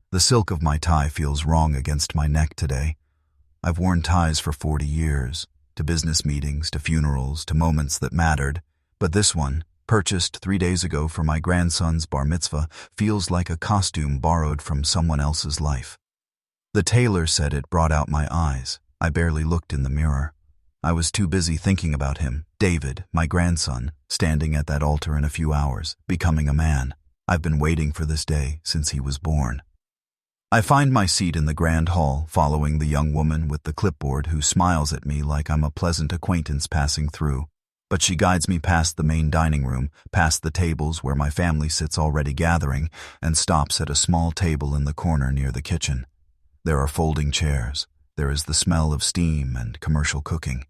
The silk of my tie feels wrong against my neck today. I've worn ties for 40 years, to business meetings, to funerals, to moments that mattered, but this one, purchased 3 days ago for my grandson's bar mitzvah, feels like a costume borrowed from someone else's life. The tailor said it brought out my eyes. I barely looked in the mirror. I was too busy thinking about him, David, my grandson, standing at that altar in a few hours, becoming a man. I've been waiting for this day since he was born. I find my seat in the grand hall, following the young woman with the clipboard who smiles at me like I'm a pleasant acquaintance passing through. But she guides me past the main dining room, past the tables where my family sits already gathering, and stops at a small table in the corner near the kitchen. There are folding chairs. There is the smell of steam and commercial cooking.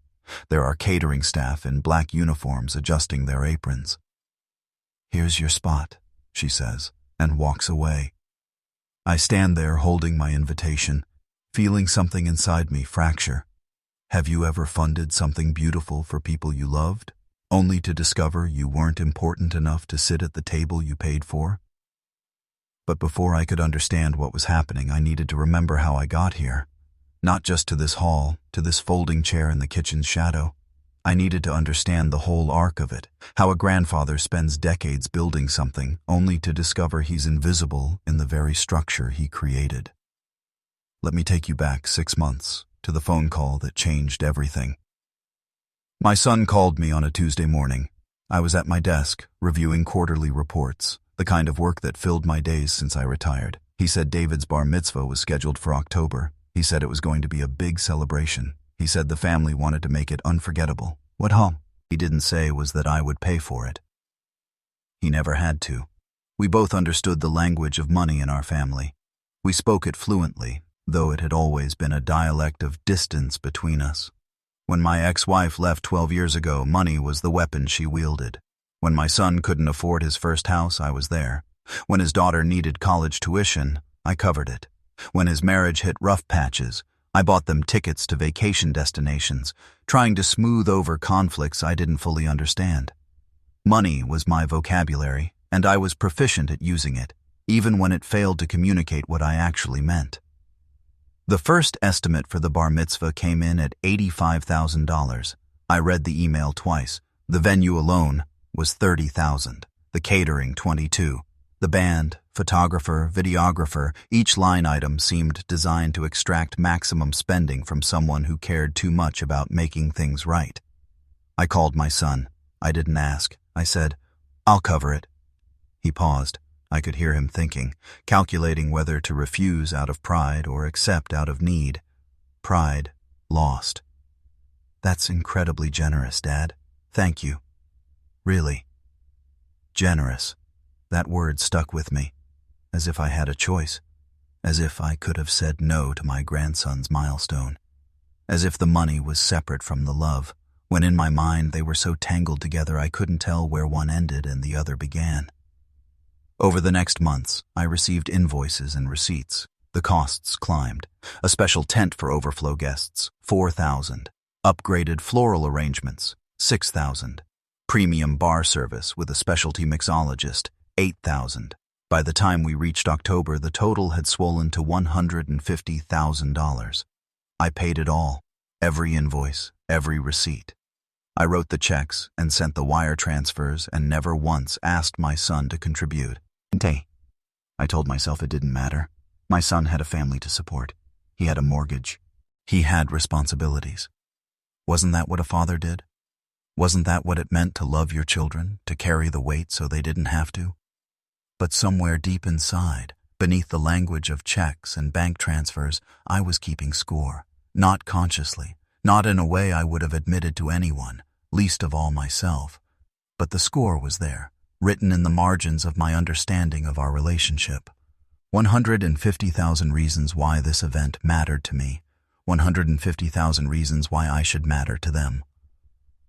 There are catering staff in black uniforms adjusting their aprons. "Here's your spot," she says, and walks away. I stand there holding my invitation, feeling something inside me fracture. Have you ever funded something beautiful for people you loved, only to discover you weren't important enough to sit at the table you paid for? But before I could understand what was happening, I needed to remember how I got here. Not just to this hall, to this folding chair in the kitchen's shadow. I needed to understand the whole arc of it, how a grandfather spends decades building something only to discover he's invisible in the very structure he created. Let me take you back 6 months, to the phone call that changed everything. My son called me on a Tuesday morning. I was at my desk, reviewing quarterly reports, the kind of work that filled my days since I retired. He said David's bar mitzvah was scheduled for October. He said it was going to be a big celebration. He said the family wanted to make it unforgettable. What he didn't say was that I would pay for it. He never had to. We both understood the language of money in our family. We spoke it fluently, though it had always been a dialect of distance between us. When my ex-wife left 12 years ago, money was the weapon she wielded. When my son couldn't afford his first house, I was there. When his daughter needed college tuition, I covered it. When his marriage hit rough patches, I bought them tickets to vacation destinations, trying to smooth over conflicts I didn't fully understand. Money was my vocabulary, and I was proficient at using it, even when it failed to communicate what I actually meant. The first estimate for the bar mitzvah came in at $85,000. I read the email twice. The venue alone was $30,000, the catering $22,000. The band, photographer, videographer, each line item seemed designed to extract maximum spending from someone who cared too much about making things right. I called my son. I didn't ask. I said, "I'll cover it." He paused. I could hear him thinking, calculating whether to refuse out of pride or accept out of need. Pride lost. "That's incredibly generous, Dad. Thank you." "Really?" Generous. That word stuck with me, as if I had a choice, as if I could have said no to my grandson's milestone, as if the money was separate from the love, when in my mind they were so tangled together I couldn't tell where one ended and the other began. Over the next months, I received invoices and receipts. The costs climbed. A special tent for overflow guests, $4,000. Upgraded floral arrangements, $6,000. Premium bar service with a specialty mixologist, $8,000. By the time we reached October, the total had swollen to $150,000. I paid it all, every invoice, every receipt. I wrote the checks and sent the wire transfers and never once asked my son to contribute. I told myself it didn't matter. My son had a family to support. He had a mortgage. He had responsibilities. Wasn't that what a father did? Wasn't that what it meant to love your children, to carry the weight so they didn't have to? But somewhere deep inside, beneath the language of checks and bank transfers, I was keeping score. Not consciously, not in a way I would have admitted to anyone, least of all myself. But the score was there, written in the margins of my understanding of our relationship. 150,000 reasons why this event mattered to me. 150,000 reasons why I should matter to them.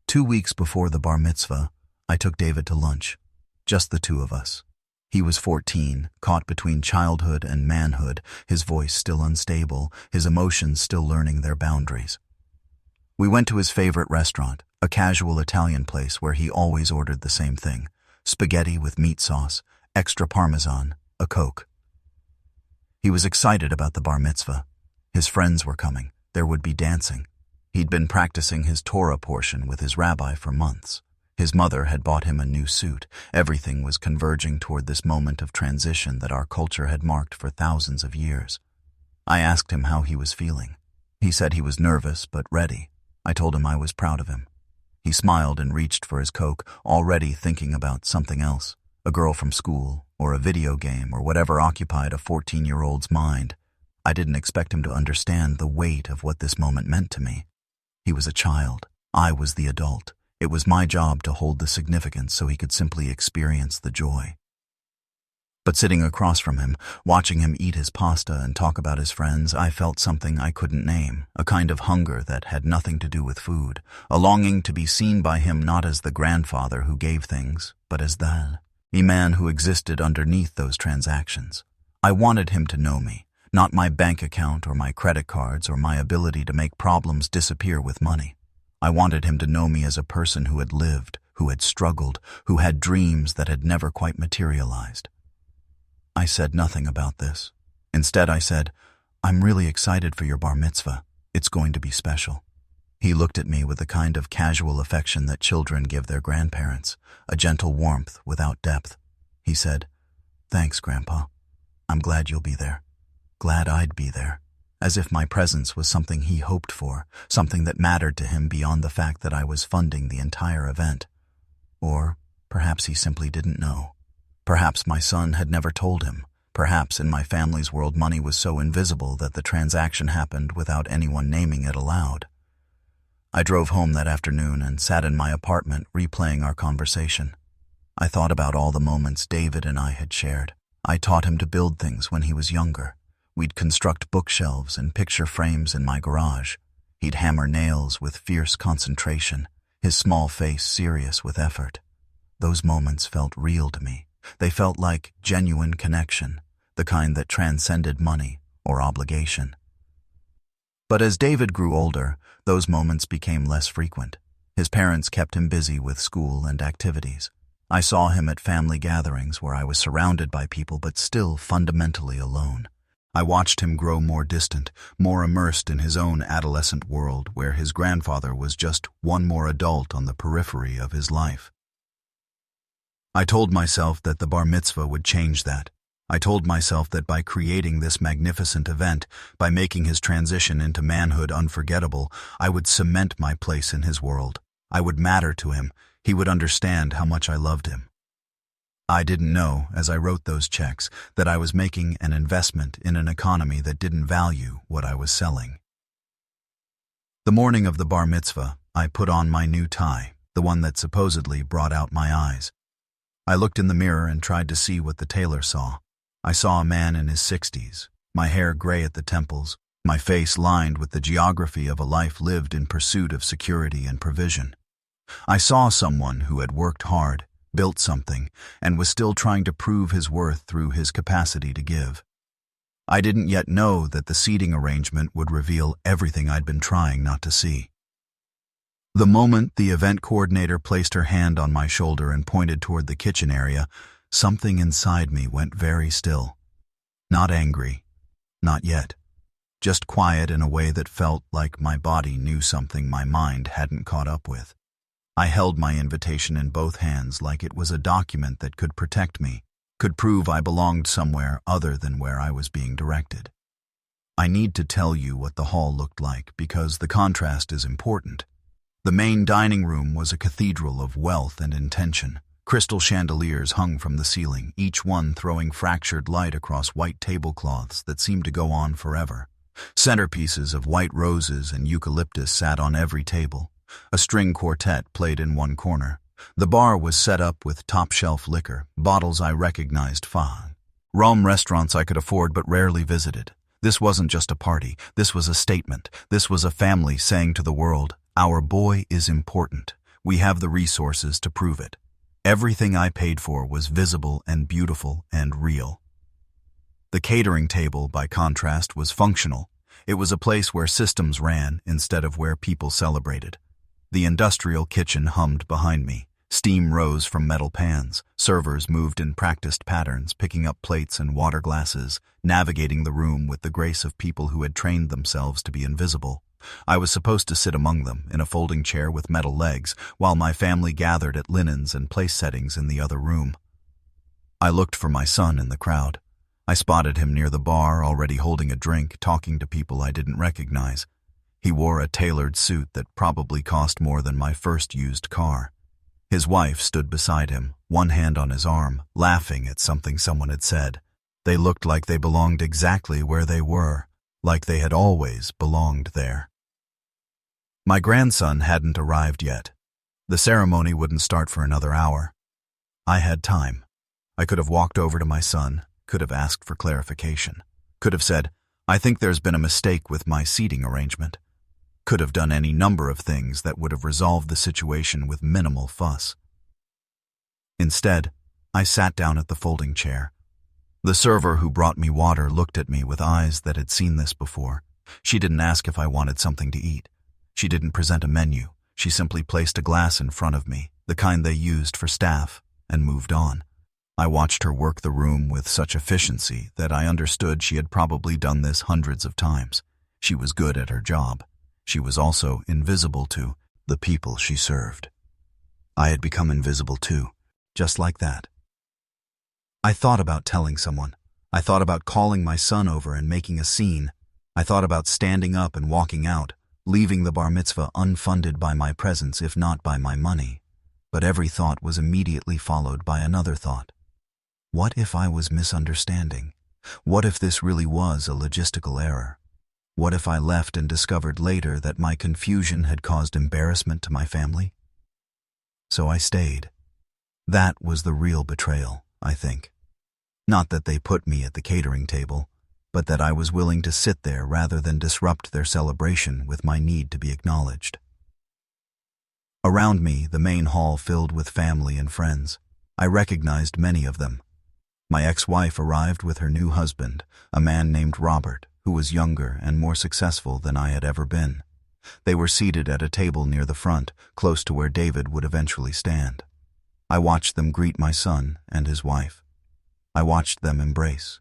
2 weeks before the bar mitzvah, I took David to lunch. Just the two of us. He was 14, caught between childhood and manhood, his voice still unstable, his emotions still learning their boundaries. We went to his favorite restaurant, a casual Italian place where he always ordered the same thing: spaghetti with meat sauce, extra parmesan, a Coke. He was excited about the Bar Mitzvah. His friends were coming. There would be dancing. He'd been practicing his Torah portion with his rabbi for months. His mother had bought him a new suit. Everything was converging toward this moment of transition that our culture had marked for thousands of years. I asked him how he was feeling. He said he was nervous but ready. I told him I was proud of him. He smiled and reached for his Coke, already thinking about something else, a girl from school, or a video game, or whatever occupied a 14-year-old's mind. I didn't expect him to understand the weight of what this moment meant to me. He was a child. I was the adult. It was my job to hold the significance so he could simply experience the joy. But sitting across from him, watching him eat his pasta and talk about his friends, I felt something I couldn't name, a kind of hunger that had nothing to do with food, a longing to be seen by him not as the grandfather who gave things, but as the man who existed underneath those transactions. I wanted him to know me, not my bank account or my credit cards or my ability to make problems disappear with money. I wanted him to know me as a person who had lived, who had struggled, who had dreams that had never quite materialized. I said nothing about this. Instead, I said, "I'm really excited for your bar mitzvah. It's going to be special." He looked at me with the kind of casual affection that children give their grandparents, a gentle warmth without depth. He said, "Thanks, Grandpa. I'm glad you'll be there. Glad I'd be there." As if my presence was something he hoped for, something that mattered to him beyond the fact that I was funding the entire event. Or perhaps he simply didn't know. Perhaps my son had never told him. Perhaps in my family's world money was so invisible that the transaction happened without anyone naming it aloud. I drove home that afternoon and sat in my apartment replaying our conversation. I thought about all the moments David and I had shared. I taught him to build things when he was younger. We'd construct bookshelves and picture frames in my garage. He'd hammer nails with fierce concentration, his small face serious with effort. Those moments felt real to me. They felt like genuine connection, the kind that transcended money or obligation. But as David grew older, those moments became less frequent. His parents kept him busy with school and activities. I saw him at family gatherings where I was surrounded by people but still fundamentally alone. I watched him grow more distant, more immersed in his own adolescent world where his grandfather was just one more adult on the periphery of his life. I told myself that the bar mitzvah would change that. I told myself that by creating this magnificent event, by making his transition into manhood unforgettable, I would cement my place in his world. I would matter to him. He would understand how much I loved him. I didn't know, as I wrote those checks, that I was making an investment in an economy that didn't value what I was selling. The morning of the bar mitzvah, I put on my new tie, the one that supposedly brought out my eyes. I looked in the mirror and tried to see what the tailor saw. I saw a man in his 60s, my hair gray at the temples, my face lined with the geography of a life lived in pursuit of security and provision. I saw someone who had worked hard, built something, and was still trying to prove his worth through his capacity to give. I didn't yet know that the seating arrangement would reveal everything I'd been trying not to see. The moment the event coordinator placed her hand on my shoulder and pointed toward the kitchen area, something inside me went very still. Not angry, not yet. Just quiet in a way that felt like my body knew something my mind hadn't caught up with. I held my invitation in both hands like it was a document that could protect me, could prove I belonged somewhere other than where I was being directed. I need to tell you what the hall looked like because the contrast is important. The main dining room was a cathedral of wealth and intention. Crystal chandeliers hung from the ceiling, each one throwing fractured light across white tablecloths that seemed to go on forever. Centerpieces of white roses and eucalyptus sat on every table. A string quartet played in one corner. The bar was set up with top-shelf liquor, bottles I recognized fine. Rome restaurants I could afford but rarely visited. This wasn't just a party. This was a statement. This was a family saying to the world, "Our boy is important. We have the resources to prove it." Everything I paid for was visible and beautiful and real. The catering table, by contrast, was functional. It was a place where systems ran instead of where people celebrated. The industrial kitchen hummed behind me, Steam rose from metal pans. Servers moved in practiced patterns, picking up plates and water glasses, navigating the room with the grace of people who had trained themselves to be invisible. I was supposed to sit among them, in a folding chair with metal legs, while my family gathered at linens and place settings in the other room. I looked for my son in the crowd. I spotted him near the bar, already holding a drink, talking to people I didn't recognize. He wore a tailored suit that probably cost more than my first used car. His wife stood beside him, one hand on his arm, laughing at something someone had said. They looked like they belonged exactly where they were, like they had always belonged there. My grandson hadn't arrived yet. The ceremony wouldn't start for another hour. I had time. I could have walked over to my son, could have asked for clarification, could have said, "I think there's been a mistake with my seating arrangement." Could have done any number of things that would have resolved the situation with minimal fuss. Instead, I sat down at the folding chair. The server who brought me water looked at me with eyes that had seen this before. She didn't ask if I wanted something to eat. She didn't present a menu. She simply placed a glass in front of me, the kind they used for staff, and moved on. I watched her work the room with such efficiency that I understood she had probably done this hundreds of times. She was good at her job. She was also invisible to the people she served. I had become invisible too, just like that. I thought about telling someone. I thought about calling my son over and making a scene. I thought about standing up and walking out, leaving the bar mitzvah unfunded by my presence if not by my money. But every thought was immediately followed by another thought. What if I was misunderstanding? What if this really was a logistical error? What if I left and discovered later that my confusion had caused embarrassment to my family? So I stayed. That was the real betrayal, I think. Not that they put me at the catering table, but that I was willing to sit there rather than disrupt their celebration with my need to be acknowledged. Around me, the main hall filled with family and friends. I recognized many of them. My ex-wife arrived with her new husband, a man named Robert, who was younger and more successful than I had ever been. They were seated at a table near the front, close to where David would eventually stand. I watched them greet my son and his wife. I watched them embrace.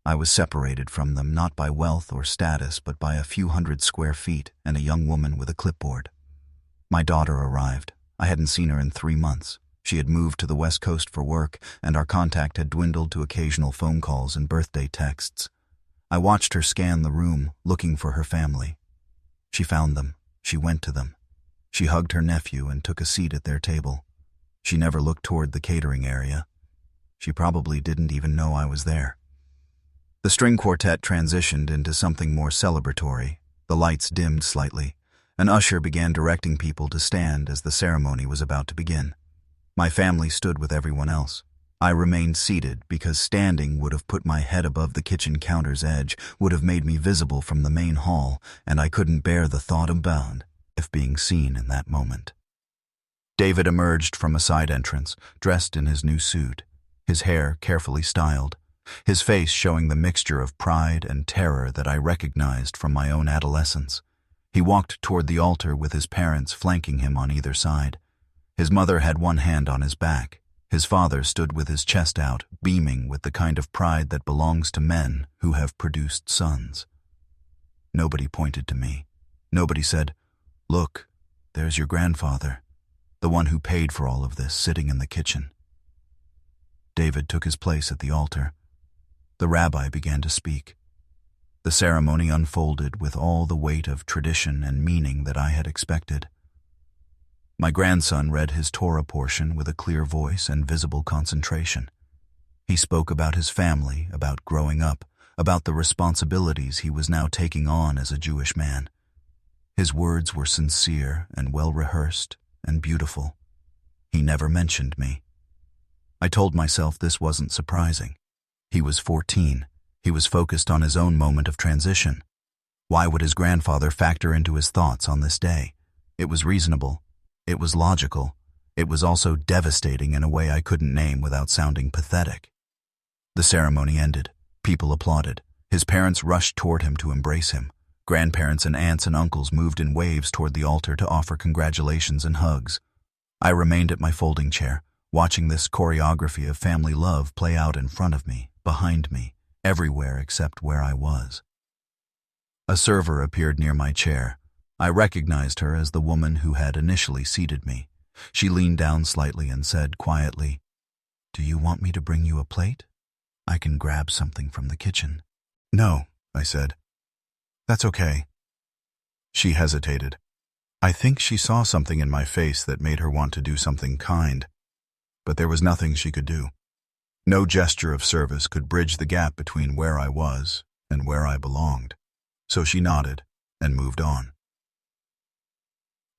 I was separated from them not by wealth or status, but by a few hundred square feet and a young woman with a clipboard. My daughter arrived. I hadn't seen her in 3 months. She had moved to the West Coast for work, and our contact had dwindled to occasional phone calls and birthday texts. I watched her scan the room, looking for her family. She found them. She went to them. She hugged her nephew and took a seat at their table. She never looked toward the catering area. She probably didn't even know I was there. The string quartet transitioned into something more celebratory. The lights dimmed slightly. An usher began directing people to stand as the ceremony was about to begin. My family stood with everyone else. I remained seated because standing would have put my head above the kitchen counter's edge, would have made me visible from the main hall, and I couldn't bear the thought of being seen in that moment. David emerged from a side entrance, dressed in his new suit, his hair carefully styled, his face showing the mixture of pride and terror that I recognized from my own adolescence. He walked toward the altar with his parents flanking him on either side. His mother had one hand on his back. His father stood with his chest out, beaming with the kind of pride that belongs to men who have produced sons. Nobody pointed to me. Nobody said, "Look, there's your grandfather, the one who paid for all of this, sitting in the kitchen." David took his place at the altar. The rabbi began to speak. The ceremony unfolded with all the weight of tradition and meaning that I had expected. My grandson read his Torah portion with a clear voice and visible concentration. He spoke about his family, about growing up, about the responsibilities he was now taking on as a Jewish man. His words were sincere and well-rehearsed and beautiful. He never mentioned me. I told myself this wasn't surprising. He was 14. He was focused on his own moment of transition. Why would his grandfather factor into his thoughts on this day? It was reasonable. It was logical. It was also devastating in a way I couldn't name without sounding pathetic. The ceremony ended. People applauded. His parents rushed toward him to embrace him. Grandparents and aunts and uncles moved in waves toward the altar to offer congratulations and hugs. I remained at my folding chair, watching this choreography of family love play out in front of me, behind me, everywhere except where I was. A server appeared near my chair. I recognized her as the woman who had initially seated me. She leaned down slightly and said quietly, "Do you want me to bring you a plate? I can grab something from the kitchen." "No," I said. "That's okay." She hesitated. I think she saw something in my face that made her want to do something kind, but there was nothing she could do. No gesture of service could bridge the gap between where I was and where I belonged, so she nodded and moved on.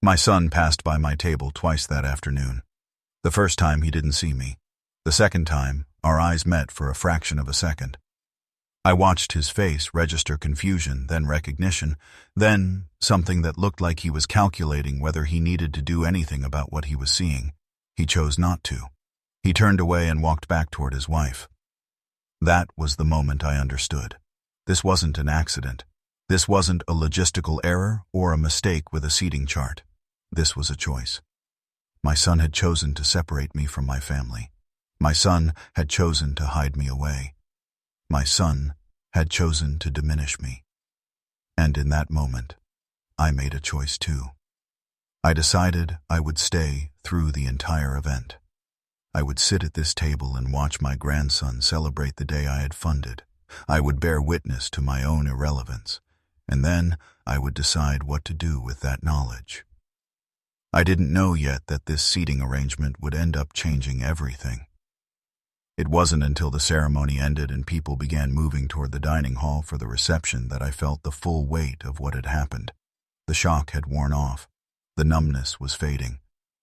My son passed by my table twice that afternoon. The first time he didn't see me. The second time, our eyes met for a fraction of a second. I watched his face register confusion, then recognition, then something that looked like he was calculating whether he needed to do anything about what he was seeing. He chose not to. He turned away and walked back toward his wife. That was the moment I understood. This wasn't an accident. This wasn't a logistical error or a mistake with a seating chart. This was a choice. My son had chosen to separate me from my family. My son had chosen to hide me away. My son had chosen to diminish me. And in that moment, I made a choice too. I decided I would stay through the entire event. I would sit at this table and watch my grandson celebrate the day I had funded. I would bear witness to my own irrelevance, and then I would decide what to do with that knowledge. I didn't know yet that this seating arrangement would end up changing everything. It wasn't until the ceremony ended and people began moving toward the dining hall for the reception that I felt the full weight of what had happened. The shock had worn off. The numbness was fading.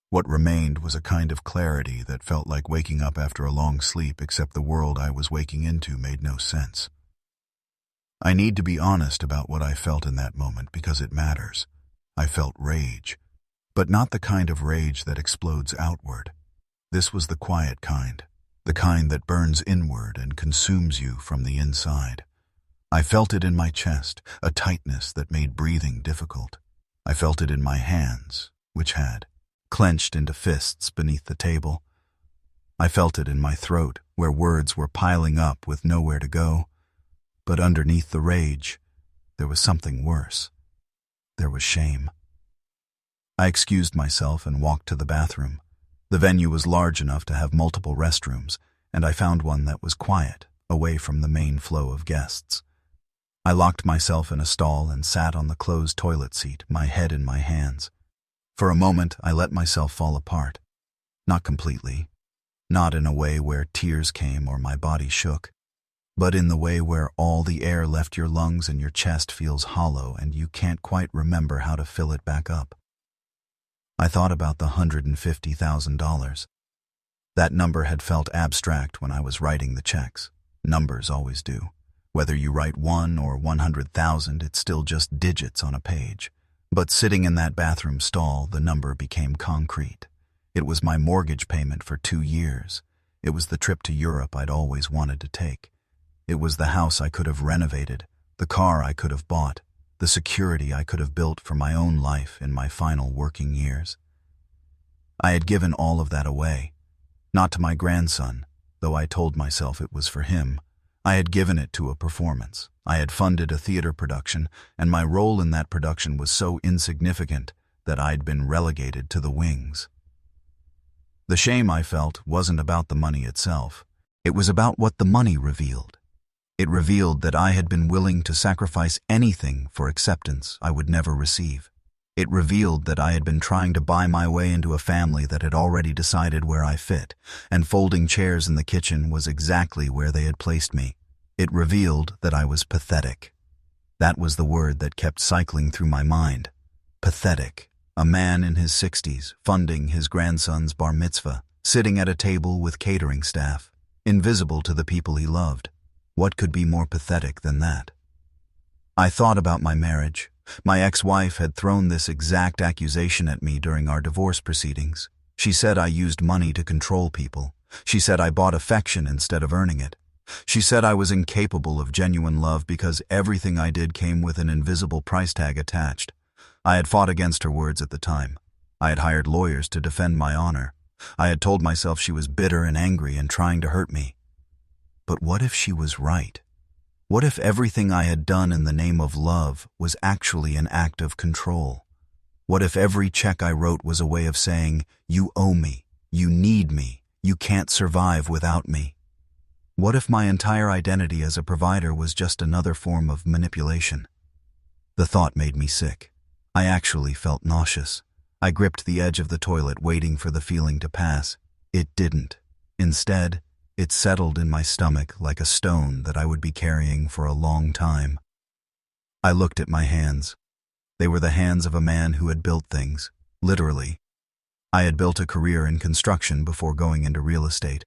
What remained was a kind of clarity that felt like waking up after a long sleep, except the world I was waking into made no sense. I need to be honest about what I felt in that moment because it matters. I felt rage, but not the kind of rage that explodes outward. This was the quiet kind. The kind that burns inward and consumes you from the inside. I felt it in my chest, a tightness that made breathing difficult. I felt it in my hands, which had clenched into fists beneath the table. I felt it in my throat, where words were piling up with nowhere to go. But underneath the rage, there was something worse. There was shame. I excused myself and walked to the bathroom. The venue was large enough to have multiple restrooms, and I found one that was quiet, away from the main flow of guests. I locked myself in a stall and sat on the closed toilet seat, my head in my hands. For a moment, I let myself fall apart. Not completely, not in a way where tears came or my body shook, but in the way where all the air left your lungs and your chest feels hollow and you can't quite remember how to fill it back up. I thought about the $150,000. That number had felt abstract when I was writing the checks. Numbers always do. Whether you write 1 or 100,000, it's still just digits on a page. But sitting in that bathroom stall, the number became concrete. It was my mortgage payment for 2 years. It was the trip to Europe I'd always wanted to take. It was the house I could have renovated, the car I could have bought, the security I could have built for my own life in my final working years. I had given all of that away. Not to my grandson, though I told myself it was for him. I had given it to a performance. I had funded a theater production, and my role in that production was so insignificant that I'd been relegated to the wings. The shame I felt wasn't about the money itself. It was about what the money revealed. It revealed that I had been willing to sacrifice anything for acceptance I would never receive. It revealed that I had been trying to buy my way into a family that had already decided where I fit, and folding chairs in the kitchen was exactly where they had placed me. It revealed that I was pathetic. That was the word that kept cycling through my mind. Pathetic. A man in his 60s, funding his grandson's bar mitzvah, sitting at a table with catering staff, invisible to the people he loved. What could be more pathetic than that? I thought about my marriage. My ex-wife had thrown this exact accusation at me during our divorce proceedings. She said I used money to control people. She said I bought affection instead of earning it. She said I was incapable of genuine love because everything I did came with an invisible price tag attached. I had fought against her words at the time. I had hired lawyers to defend my honor. I had told myself she was bitter and angry and trying to hurt me. But what if she was right? What if everything I had done in the name of love was actually an act of control? What if every check I wrote was a way of saying, "You owe me, you need me, you can't survive without me"? What if my entire identity as a provider was just another form of manipulation? The thought made me sick. I actually felt nauseous. I gripped the edge of the toilet, waiting for the feeling to pass. It didn't. Instead, it settled in my stomach like a stone that I would be carrying for a long time. I looked at my hands. They were the hands of a man who had built things, literally. I had built a career in construction before going into real estate.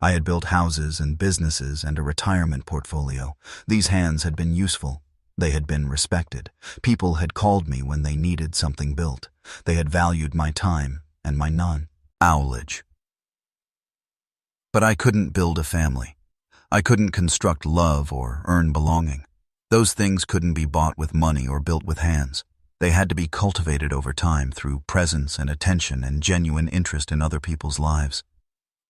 I had built houses and businesses and a retirement portfolio. These hands had been useful. They had been respected. People had called me when they needed something built. They had valued my time and my knowledge. But I couldn't build a family. I couldn't construct love or earn belonging. Those things couldn't be bought with money or built with hands. They had to be cultivated over time through presence and attention and genuine interest in other people's lives.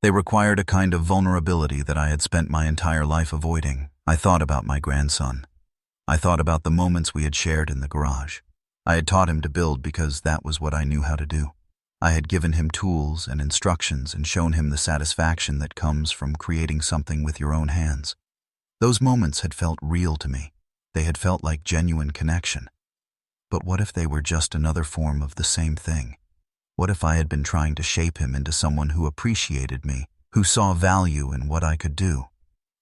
They required a kind of vulnerability that I had spent my entire life avoiding. I thought about my grandson. I thought about the moments we had shared in the garage. I had taught him to build because that was what I knew how to do. I had given him tools and instructions and shown him the satisfaction that comes from creating something with your own hands. Those moments had felt real to me. They had felt like genuine connection. But what if they were just another form of the same thing? What if I had been trying to shape him into someone who appreciated me, who saw value in what I could do?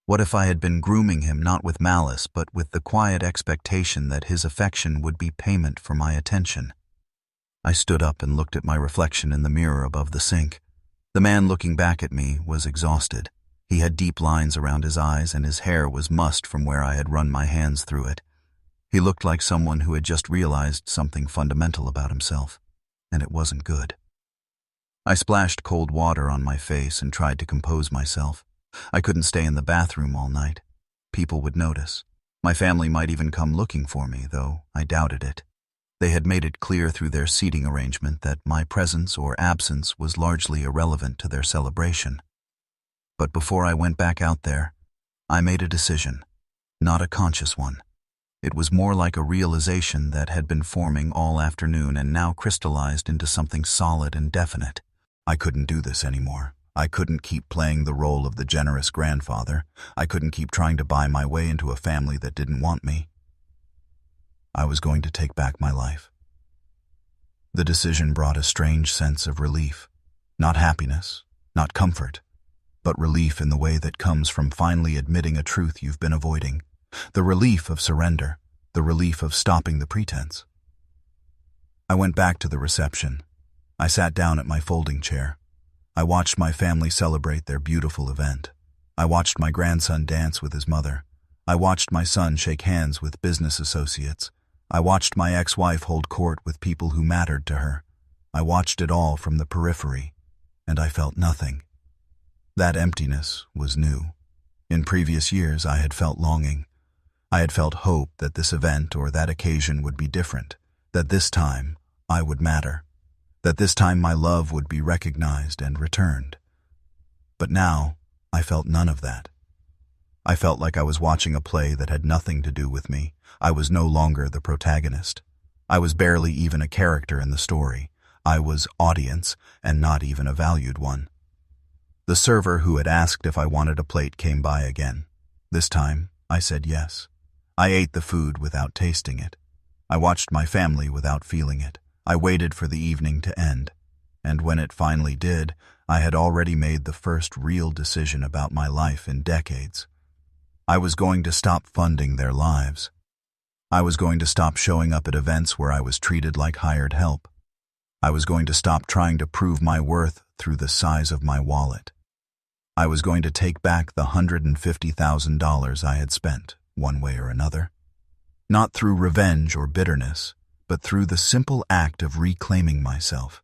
What if I had been grooming him not with malice, but with the quiet expectation that his affection would be payment for my attention? I stood up and looked at my reflection in the mirror above the sink. The man looking back at me was exhausted. He had deep lines around his eyes and his hair was mussed from where I had run my hands through it. He looked like someone who had just realized something fundamental about himself, and it wasn't good. I splashed cold water on my face and tried to compose myself. I couldn't stay in the bathroom all night. People would notice. My family might even come looking for me, though I doubted it. They had made it clear through their seating arrangement that my presence or absence was largely irrelevant to their celebration. But before I went back out there, I made a decision, not a conscious one. It was more like a realization that had been forming all afternoon and now crystallized into something solid and definite. I couldn't do this anymore. I couldn't keep playing the role of the generous grandfather. I couldn't keep trying to buy my way into a family that didn't want me. I was going to take back my life. The decision brought a strange sense of relief. Not happiness, not comfort, but relief in the way that comes from finally admitting a truth you've been avoiding. The relief of surrender, the relief of stopping the pretense. I went back to the reception. I sat down at my folding chair. I watched my family celebrate their beautiful event. I watched my grandson dance with his mother. I watched my son shake hands with business associates. I watched my ex-wife hold court with people who mattered to her. I watched it all from the periphery, and I felt nothing. That emptiness was new. In previous years, I had felt longing. I had felt hope that this event or that occasion would be different, that this time I would matter, that this time my love would be recognized and returned. But now, I felt none of that. I felt like I was watching a play that had nothing to do with me. I was no longer the protagonist. I was barely even a character in the story. I was audience, and not even a valued one. The server who had asked if I wanted a plate came by again. This time, I said yes. I ate the food without tasting it. I watched my family without feeling it. I waited for the evening to end. And when it finally did, I had already made the first real decision about my life in decades. I was going to stop funding their lives. I was going to stop showing up at events where I was treated like hired help. I was going to stop trying to prove my worth through the size of my wallet. I was going to take back the $150,000 I had spent, one way or another. Not through revenge or bitterness, but through the simple act of reclaiming myself.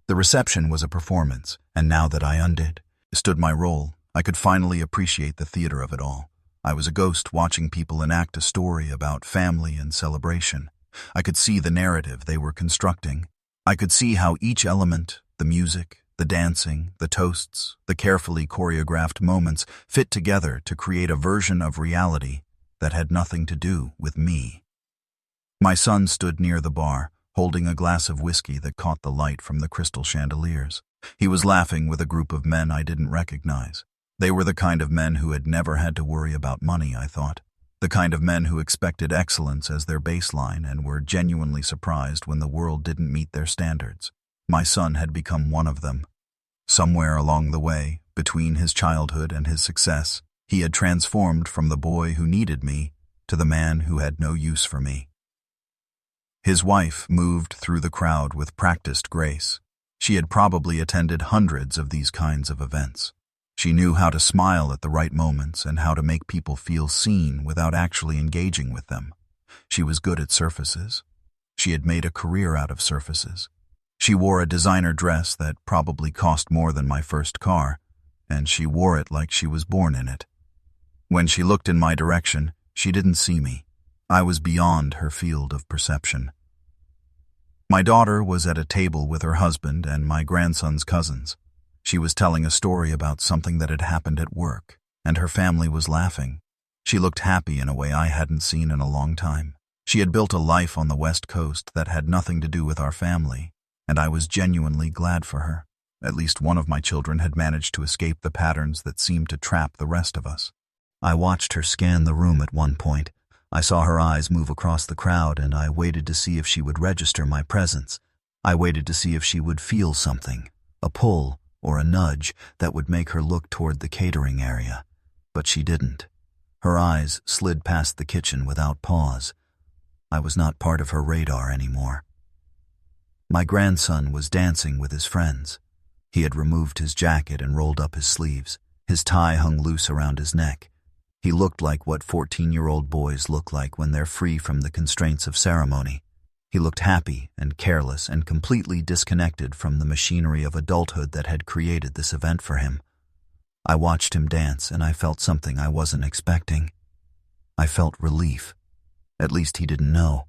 The reception was a performance, and now that I understood my role, I could finally appreciate the theater of it all. I was a ghost watching people enact a story about family and celebration. I could see the narrative they were constructing. I could see how each element, the music, the dancing, the toasts, the carefully choreographed moments fit together to create a version of reality that had nothing to do with me. My son stood near the bar, holding a glass of whiskey that caught the light from the crystal chandeliers. He was laughing with a group of men I didn't recognize. They were the kind of men who had never had to worry about money, I thought. The kind of men who expected excellence as their baseline and were genuinely surprised when the world didn't meet their standards. My son had become one of them. Somewhere along the way, between his childhood and his success, he had transformed from the boy who needed me to the man who had no use for me. His wife moved through the crowd with practiced grace. She had probably attended hundreds of these kinds of events. She knew how to smile at the right moments and how to make people feel seen without actually engaging with them. She was good at surfaces. She had made a career out of surfaces. She wore a designer dress that probably cost more than my first car, and she wore it like she was born in it. When she looked in my direction, she didn't see me. I was beyond her field of perception. My daughter was at a table with her husband and my grandson's cousins. She was telling a story about something that had happened at work, and her family was laughing. She looked happy in a way I hadn't seen in a long time. She had built a life on the West Coast that had nothing to do with our family, and I was genuinely glad for her. At least one of my children had managed to escape the patterns that seemed to trap the rest of us. I watched her scan the room at one point. I saw her eyes move across the crowd, and I waited to see if she would register my presence. I waited to see if she would feel something, a pull or a nudge that would make her look toward the catering area. But she didn't. Her eyes slid past the kitchen without pause. I was not part of her radar anymore. My grandson was dancing with his friends. He had removed his jacket and rolled up his sleeves. His tie hung loose around his neck. He looked like what 14-year-old boys look like when they're free from the constraints of ceremony. He looked happy and careless and completely disconnected from the machinery of adulthood that had created this event for him. I watched him dance, and I felt something I wasn't expecting. I felt relief. At least he didn't know.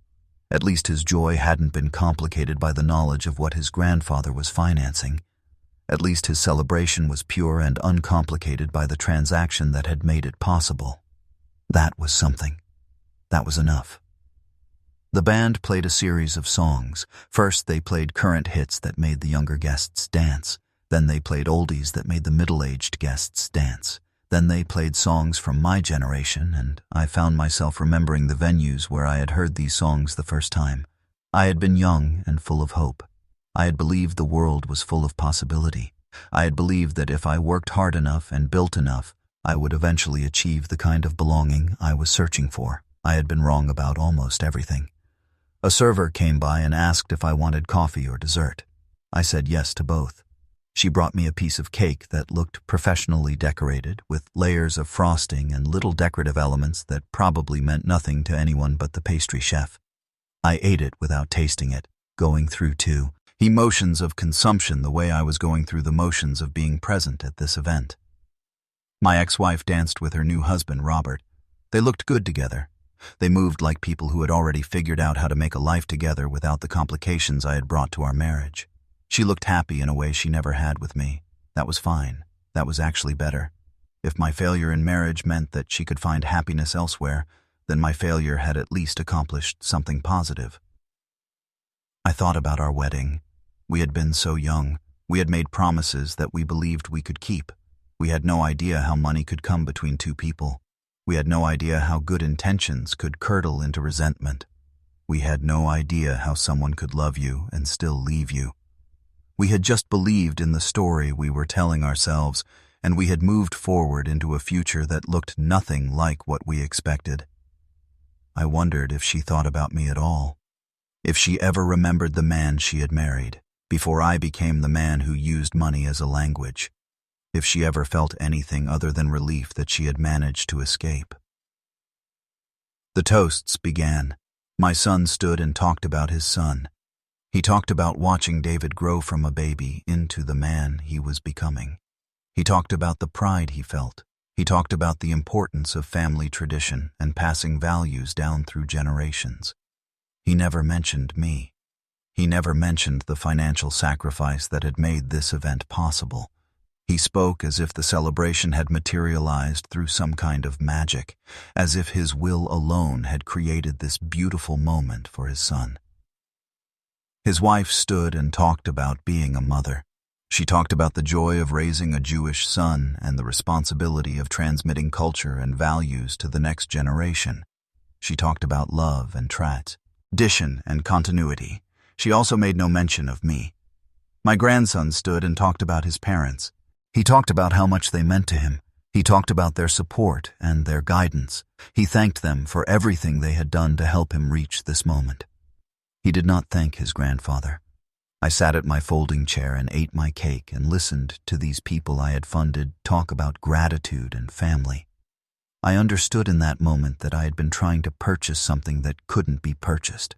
At least his joy hadn't been complicated by the knowledge of what his grandfather was financing. At least his celebration was pure and uncomplicated by the transaction that had made it possible. That was something. That was enough. The band played a series of songs. First, they played current hits that made the younger guests dance. Then they played oldies that made the middle-aged guests dance. Then they played songs from my generation, and I found myself remembering the venues where I had heard these songs the first time. I had been young and full of hope. I had believed the world was full of possibility. I had believed that if I worked hard enough and built enough, I would eventually achieve the kind of belonging I was searching for. I had been wrong about almost everything. A server came by and asked if I wanted coffee or dessert. I said yes to both. She brought me a piece of cake that looked professionally decorated, with layers of frosting and little decorative elements that probably meant nothing to anyone but the pastry chef. I ate it without tasting it, going through emotions of consumption the way I was going through the motions of being present at this event. My ex-wife danced with her new husband, Robert. They looked good together. They moved like people who had already figured out how to make a life together without the complications I had brought to our marriage. She looked happy in a way she never had with me. That was fine. That was actually better. If my failure in marriage meant that she could find happiness elsewhere, then my failure had at least accomplished something positive. I thought about our wedding. We had been so young. We had made promises that we believed we could keep. We had no idea how money could come between two people. We had no idea how good intentions could curdle into resentment. We had no idea how someone could love you and still leave you. We had just believed in the story we were telling ourselves, and we had moved forward into a future that looked nothing like what we expected. I wondered if she thought about me at all. If she ever remembered the man she had married, before I became the man who used money as a language. If she ever felt anything other than relief that she had managed to escape. The toasts began. My son stood and talked about his son. He talked about watching David grow from a baby into the man he was becoming. He talked about the pride he felt. He talked about the importance of family tradition and passing values down through generations. He never mentioned me. He never mentioned the financial sacrifice that had made this event possible. He spoke as if the celebration had materialized through some kind of magic, as if his will alone had created this beautiful moment for his son. His wife stood and talked about being a mother. She talked about the joy of raising a Jewish son and the responsibility of transmitting culture and values to the next generation. She talked about love and tradition and continuity. She also made no mention of me. My grandson stood and talked about his parents. He talked about how much they meant to him. He talked about their support and their guidance. He thanked them for everything they had done to help him reach this moment. He did not thank his grandfather. I sat at my folding chair and ate my cake and listened to these people I had funded talk about gratitude and family. I understood in that moment that I had been trying to purchase something that couldn't be purchased.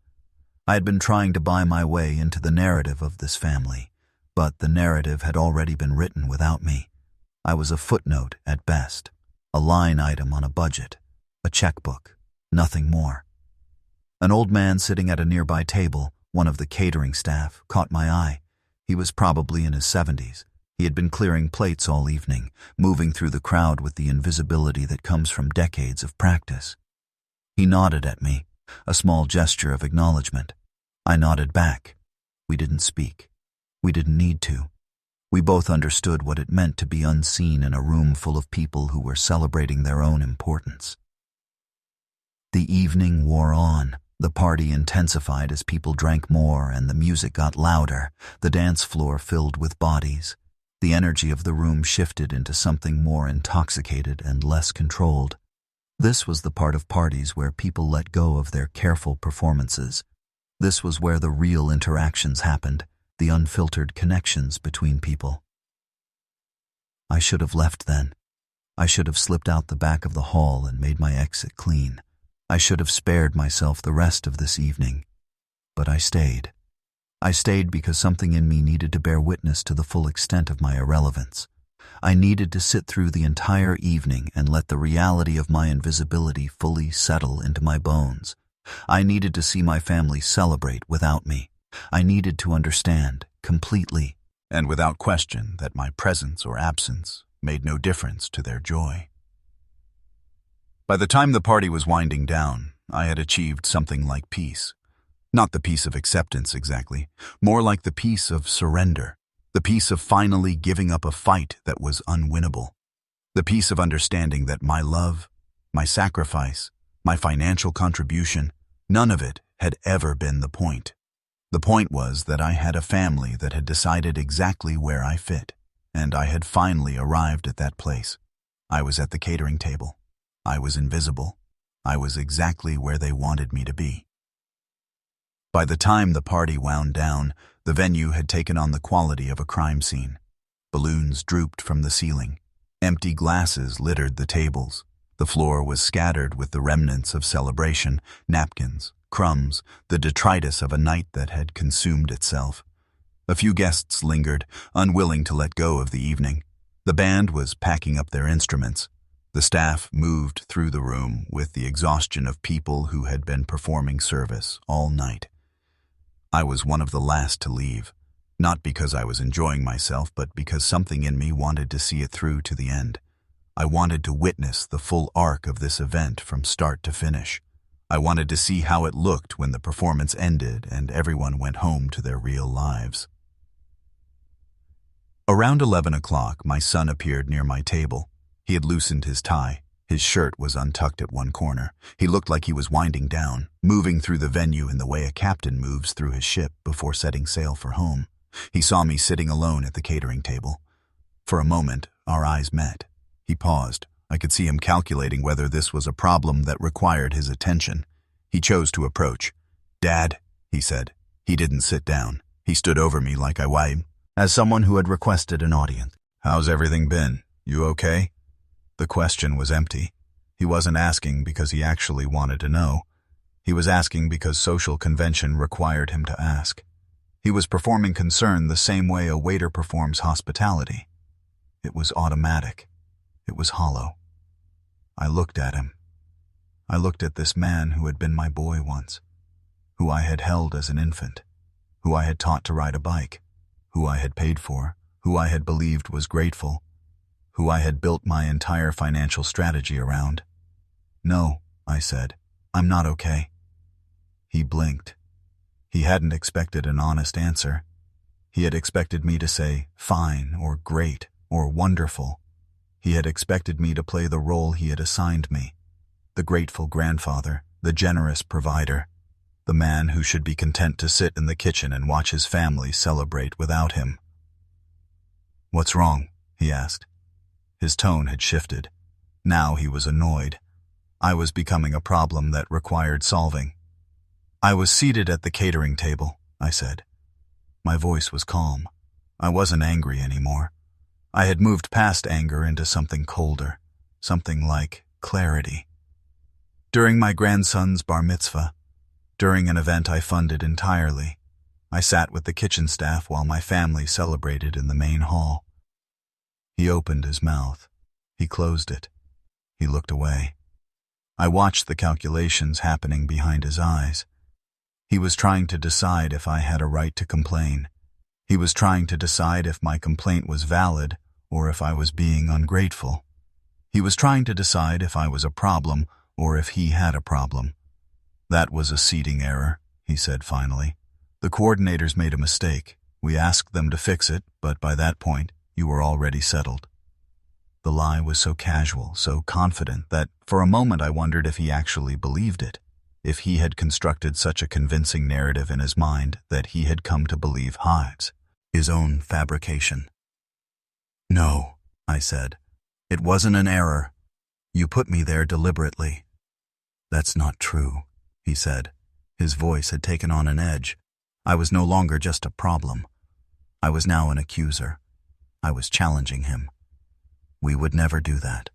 I had been trying to buy my way into the narrative of this family, but the narrative had already been written without me. I was a footnote at best, a line item on a budget, a checkbook, nothing more. An old man sitting at a nearby table, one of the catering staff, caught my eye. He was probably in his 70s. He had been clearing plates all evening, moving through the crowd with the invisibility that comes from decades of practice. He nodded at me, a small gesture of acknowledgement. I nodded back. We didn't speak. We didn't need to. We both understood what it meant to be unseen in a room full of people who were celebrating their own importance. The evening wore on. The party intensified as people drank more and the music got louder. The dance floor filled with bodies. The energy of the room shifted into something more intoxicated and less controlled. This was the part of parties where people let go of their careful performances. This was where the real interactions happened, the unfiltered connections between people. I should have left then. I should have slipped out the back of the hall and made my exit clean. I should have spared myself the rest of this evening. But I stayed. I stayed because something in me needed to bear witness to the full extent of my irrelevance. I needed to sit through the entire evening and let the reality of my invisibility fully settle into my bones. I needed to see my family celebrate without me. I needed to understand, completely, and without question, that my presence or absence made no difference to their joy. By the time the party was winding down, I had achieved something like peace. Not the peace of acceptance exactly, more like the peace of surrender, the peace of finally giving up a fight that was unwinnable, the peace of understanding that my love, my sacrifice, my financial contribution, none of it had ever been the point. The point was that I had a family that had decided exactly where I fit, and I had finally arrived at that place. I was at the catering table. I was invisible. I was exactly where they wanted me to be. By the time the party wound down, the venue had taken on the quality of a crime scene. Balloons drooped from the ceiling. Empty glasses littered the tables. The floor was scattered with the remnants of celebration, napkins, crumbs, the detritus of a night that had consumed itself. A few guests lingered, unwilling to let go of the evening. The band was packing up their instruments. The staff moved through the room with the exhaustion of people who had been performing service all night. I was one of the last to leave, not because I was enjoying myself, but because something in me wanted to see it through to the end. I wanted to witness the full arc of this event from start to finish. I wanted to see how it looked when the performance ended and everyone went home to their real lives. Around 11 o'clock, my son appeared near my table. He had loosened his tie. His shirt was untucked at one corner. He looked like he was winding down, moving through the venue in the way a captain moves through his ship before setting sail for home. He saw me sitting alone at the catering table. For a moment, our eyes met. He paused. I could see him calculating whether this was a problem that required his attention. He chose to approach. "Dad," he said. He didn't sit down. He stood over me like I was, as someone who had requested an audience. "How's everything been? You okay?" The question was empty. He wasn't asking because he actually wanted to know. He was asking because social convention required him to ask. He was performing concern the same way a waiter performs hospitality. It was automatic. It was hollow. I looked at him. I looked at this man who had been my boy once, who I had held as an infant, who I had taught to ride a bike, who I had paid for, who I had believed was grateful, who I had built my entire financial strategy around. "No," I said, "I'm not okay." He blinked. He hadn't expected an honest answer. He had expected me to say fine or great or wonderful. He had expected me to play the role he had assigned me, the grateful grandfather, the generous provider, the man who should be content to sit in the kitchen and watch his family celebrate without him. "What's wrong?" he asked. His tone had shifted. Now he was annoyed. I was becoming a problem that required solving. "I was seated at the catering table," I said. My voice was calm. I wasn't angry anymore. I had moved past anger into something colder, something like clarity. During my grandson's bar mitzvah, during an event I funded entirely, I sat with the kitchen staff while my family celebrated in the main hall. He opened his mouth. He closed it. He looked away. I watched the calculations happening behind his eyes. He was trying to decide if I had a right to complain. He was trying to decide if my complaint was valid or if I was being ungrateful. He was trying to decide if I was a problem or if he had a problem. "That was a seating error," he said finally. "The coordinators made a mistake. We asked them to fix it, but by that point, you were already settled." The lie was so casual, so confident, that for a moment I wondered if he actually believed it, if he had constructed such a convincing narrative in his mind that he had come to believe his own fabrication. "No," I said. "It wasn't an error. You put me there deliberately." "That's not true," he said. His voice had taken on an edge. I was no longer just a problem. I was now an accuser. I was challenging him. "We would never do that.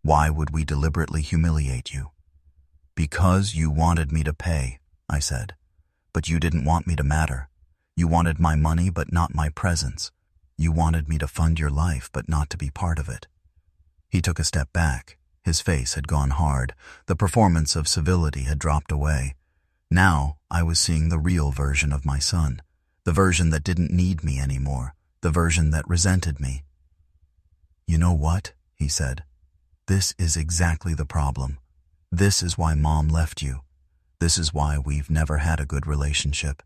Why would we deliberately humiliate you?" "Because you wanted me to pay," I said. "But you didn't want me to matter. You wanted my money but not my presence. You wanted me to fund your life but not to be part of it." He took a step back. His face had gone hard. The performance of civility had dropped away. Now I was seeing the real version of my son, the version that didn't need me anymore, the version that resented me. "You know what?" he said. "This is exactly the problem. This is why Mom left you. This is why we've never had a good relationship.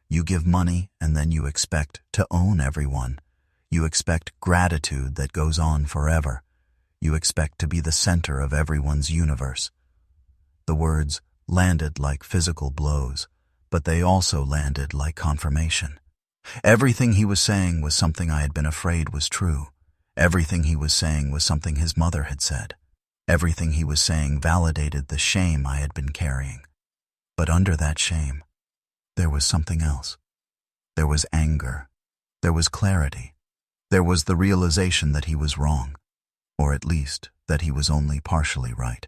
You give money and then you expect to own everyone. You expect gratitude that goes on forever. You expect to be the center of everyone's universe." The words landed like physical blows, but they also landed like confirmation. Everything he was saying was something I had been afraid was true. Everything he was saying was something his mother had said. Everything he was saying validated the shame I had been carrying. But under that shame, there was something else. There was anger. There was clarity. There was the realization that he was wrong, or at least that he was only partially right.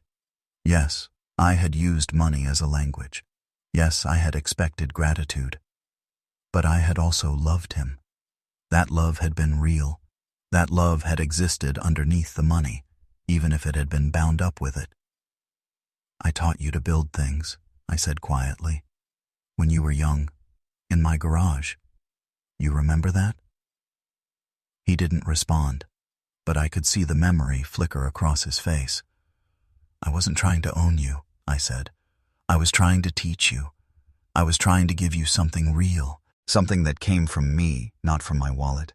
Yes, I had used money as a language. Yes, I had expected gratitude. But I had also loved him. That love had been real. That love had existed underneath the money, even if it had been bound up with it. "I taught you to build things," I said quietly. "When you were young, in my garage. You remember that?" He didn't respond, but I could see the memory flicker across his face. "I wasn't trying to own you," I said. "I was trying to teach you. I was trying to give you something real, something that came from me, not from my wallet.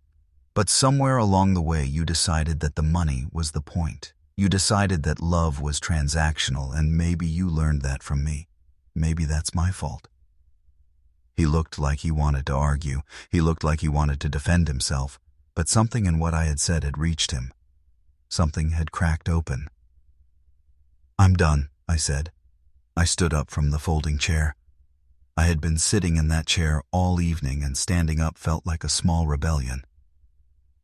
But somewhere along the way you decided that the money was the point. You decided that love was transactional, and maybe you learned that from me. Maybe that's my fault." He looked like he wanted to argue. He looked like he wanted to defend himself, but something in what I had said had reached him. Something had cracked open. "I'm done," I said. I stood up from the folding chair. I had been sitting in that chair all evening, and standing up felt like a small rebellion.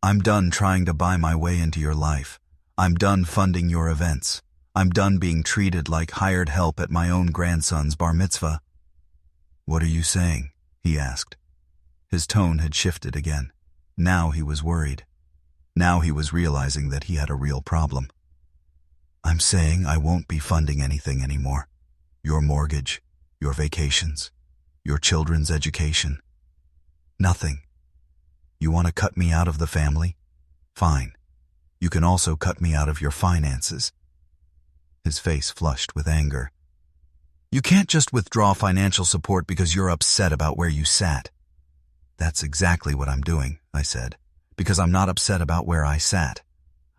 "I'm done trying to buy my way into your life. I'm done funding your events. I'm done being treated like hired help at my own grandson's bar mitzvah." "What are you saying?" he asked. His tone had shifted again. Now he was worried. Now he was realizing that he had a real problem. "I'm saying I won't be funding anything anymore. Your mortgage, your vacations, your children's education. Nothing. You want to cut me out of the family? Fine. You can also cut me out of your finances. His face flushed with anger. You can't just withdraw financial support because you're upset about where you sat. That's exactly what I'm doing, I said, because I'm not upset about where I sat.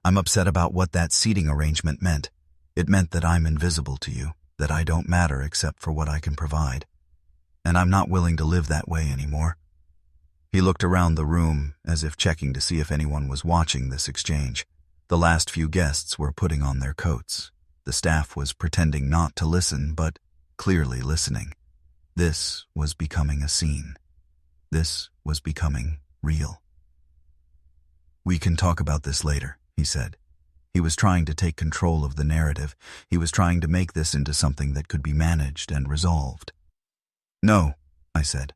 I'm upset about what that seating arrangement meant. It meant that I'm invisible to you, that I don't matter except for what I can provide. And I'm not willing to live that way anymore. He looked around the room as if checking to see if anyone was watching this exchange. The last few guests were putting on their coats. The staff was pretending not to listen, but clearly listening. This was becoming a scene. This was becoming real. We can talk about this later, he said. He was trying to take control of the narrative. He was trying to make this into something that could be managed and resolved. No, I said.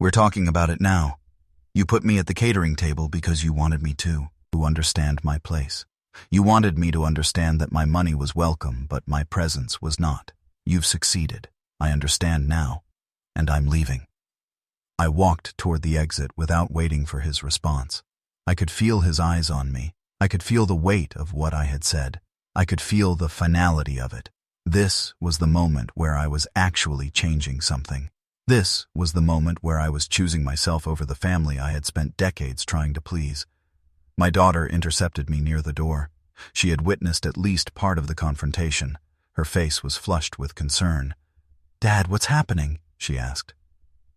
We're talking about it now. You put me at the catering table because you wanted me to understand my place. You wanted me to understand that my money was welcome, but my presence was not. You've succeeded. I understand now, and I'm leaving. I walked toward the exit without waiting for his response. I could feel his eyes on me. I could feel the weight of what I had said. I could feel the finality of it. This was the moment where I was actually changing something. This was the moment where I was choosing myself over the family I had spent decades trying to please. My daughter intercepted me near the door. She had witnessed at least part of the confrontation. Her face was flushed with concern. "Dad, what's happening?" she asked.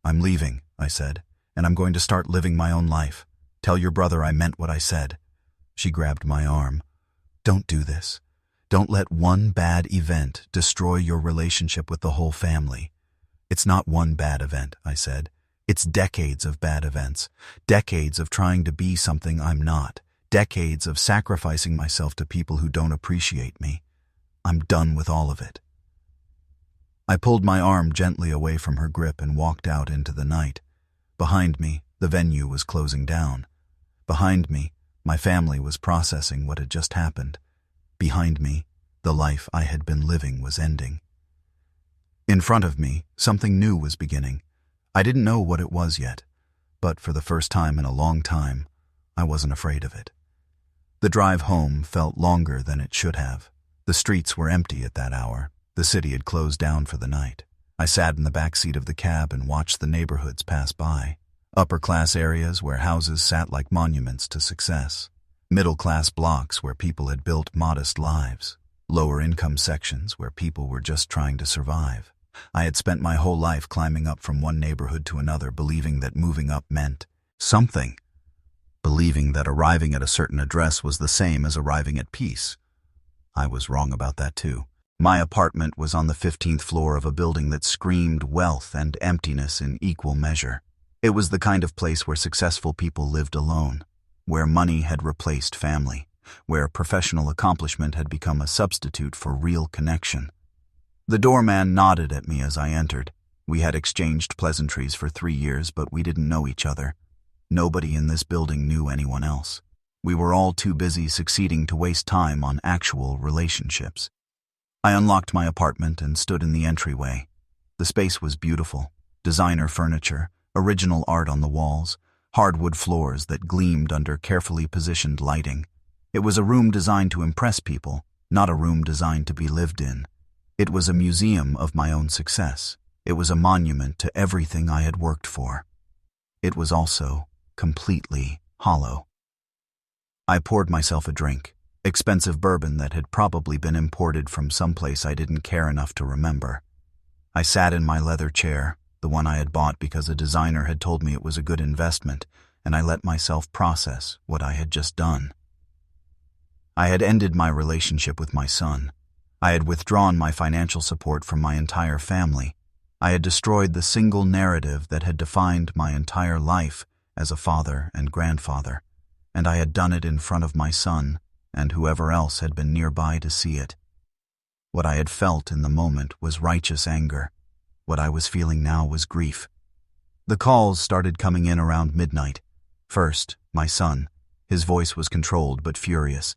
"I'm leaving," I said, "and I'm going to start living my own life. Tell your brother I meant what I said." She grabbed my arm. "Don't do this. Don't let one bad event destroy your relationship with the whole family." "It's not one bad event," I said. "It's decades of bad events, decades of trying to be something I'm not, decades of sacrificing myself to people who don't appreciate me. I'm done with all of it." I pulled my arm gently away from her grip and walked out into the night. Behind me, the venue was closing down. Behind me, my family was processing what had just happened. Behind me, the life I had been living was ending. In front of me, something new was beginning. I didn't know what it was yet, but for the first time in a long time, I wasn't afraid of it. The drive home felt longer than it should have. The streets were empty at that hour. The city had closed down for the night. I sat in the back seat of the cab and watched the neighborhoods pass by. Upper-class areas where houses sat like monuments to success. Middle-class blocks where people had built modest lives. Lower-income sections where people were just trying to survive. I had spent my whole life climbing up from one neighborhood to another, believing that moving up meant something. Believing that arriving at a certain address was the same as arriving at peace. I was wrong about that too. My apartment was on the 15th floor of a building that screamed wealth and emptiness in equal measure. It was the kind of place where successful people lived alone, where money had replaced family, where professional accomplishment had become a substitute for real connection. The doorman nodded at me as I entered. We had exchanged pleasantries for 3 years, but we didn't know each other. Nobody in this building knew anyone else. We were all too busy succeeding to waste time on actual relationships. I unlocked my apartment and stood in the entryway. The space was beautiful. Designer furniture, original art on the walls, hardwood floors that gleamed under carefully positioned lighting. It was a room designed to impress people, not a room designed to be lived in. It was a museum of my own success. It was a monument to everything I had worked for. It was also completely hollow. I poured myself a drink, expensive bourbon that had probably been imported from someplace I didn't care enough to remember. I sat in my leather chair, the one I had bought because a designer had told me it was a good investment, and I let myself process what I had just done. I had ended my relationship with my son. I had withdrawn my financial support from my entire family. I had destroyed the single narrative that had defined my entire life as a father and grandfather, and I had done it in front of my son and whoever else had been nearby to see it. What I had felt in the moment was righteous anger. What I was feeling now was grief. The calls started coming in around midnight. First, my son. His voice was controlled but furious.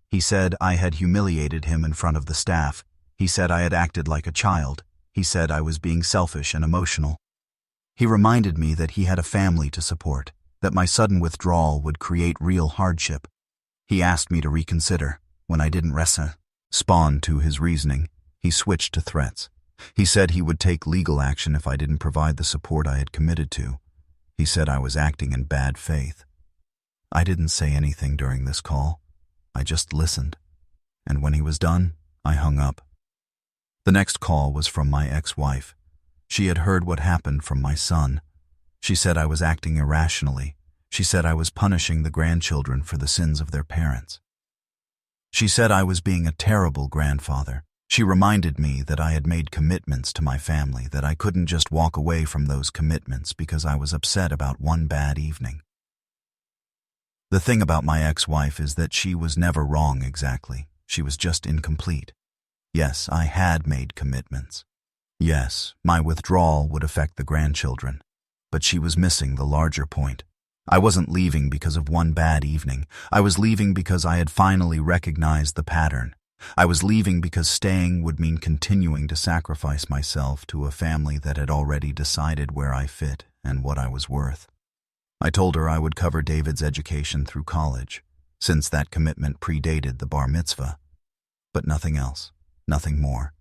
He said I had humiliated him in front of the staff. He said I had acted like a child. He said I was being selfish and emotional. He reminded me that he had a family to support, that my sudden withdrawal would create real hardship. He asked me to reconsider. When I didn't respond to his reasoning, he switched to threats. He said he would take legal action if I didn't provide the support I had committed to. He said I was acting in bad faith. I didn't say anything during this call. I just listened. And when he was done, I hung up. The next call was from my ex-wife. She had heard what happened from my son. She said I was acting irrationally. She said I was punishing the grandchildren for the sins of their parents. She said I was being a terrible grandfather. She reminded me that I had made commitments to my family, that I couldn't just walk away from those commitments because I was upset about one bad evening. The thing about my ex-wife is that she was never wrong exactly. She was just incomplete. Yes, I had made commitments. Yes, my withdrawal would affect the grandchildren. But she was missing the larger point. I wasn't leaving because of one bad evening. I was leaving because I had finally recognized the pattern. I was leaving because staying would mean continuing to sacrifice myself to a family that had already decided where I fit and what I was worth. I told her I would cover David's education through college, since that commitment predated the Bar Mitzvah. But nothing else, nothing more.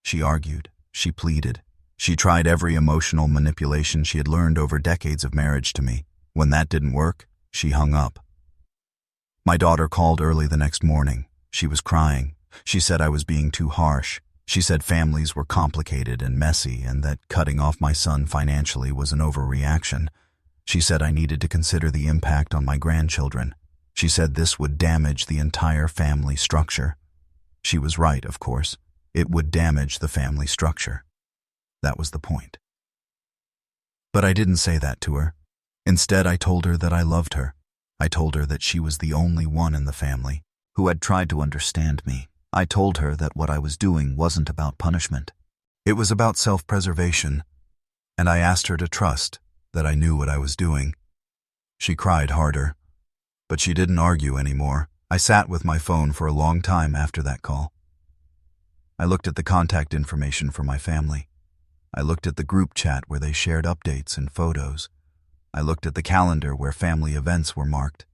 She argued, she pleaded. She tried every emotional manipulation she had learned over decades of marriage to me. When that didn't work, she hung up. My daughter called early the next morning. She was crying. She said I was being too harsh. She said families were complicated and messy and that cutting off my son financially was an overreaction. She said I needed to consider the impact on my grandchildren. She said this would damage the entire family structure. She was right, of course. It would damage the family structure. That was the point. But I didn't say that to her. Instead, I told her that I loved her. I told her that she was the only one in the family who had tried to understand me. I told her that what I was doing wasn't about punishment. It was about self-preservation, and I asked her to trust that I knew what I was doing. She cried harder, but she didn't argue anymore. I sat with my phone for a long time after that call. I looked at the contact information for my family. I looked at the group chat where they shared updates and photos. I looked at the calendar where family events were marked,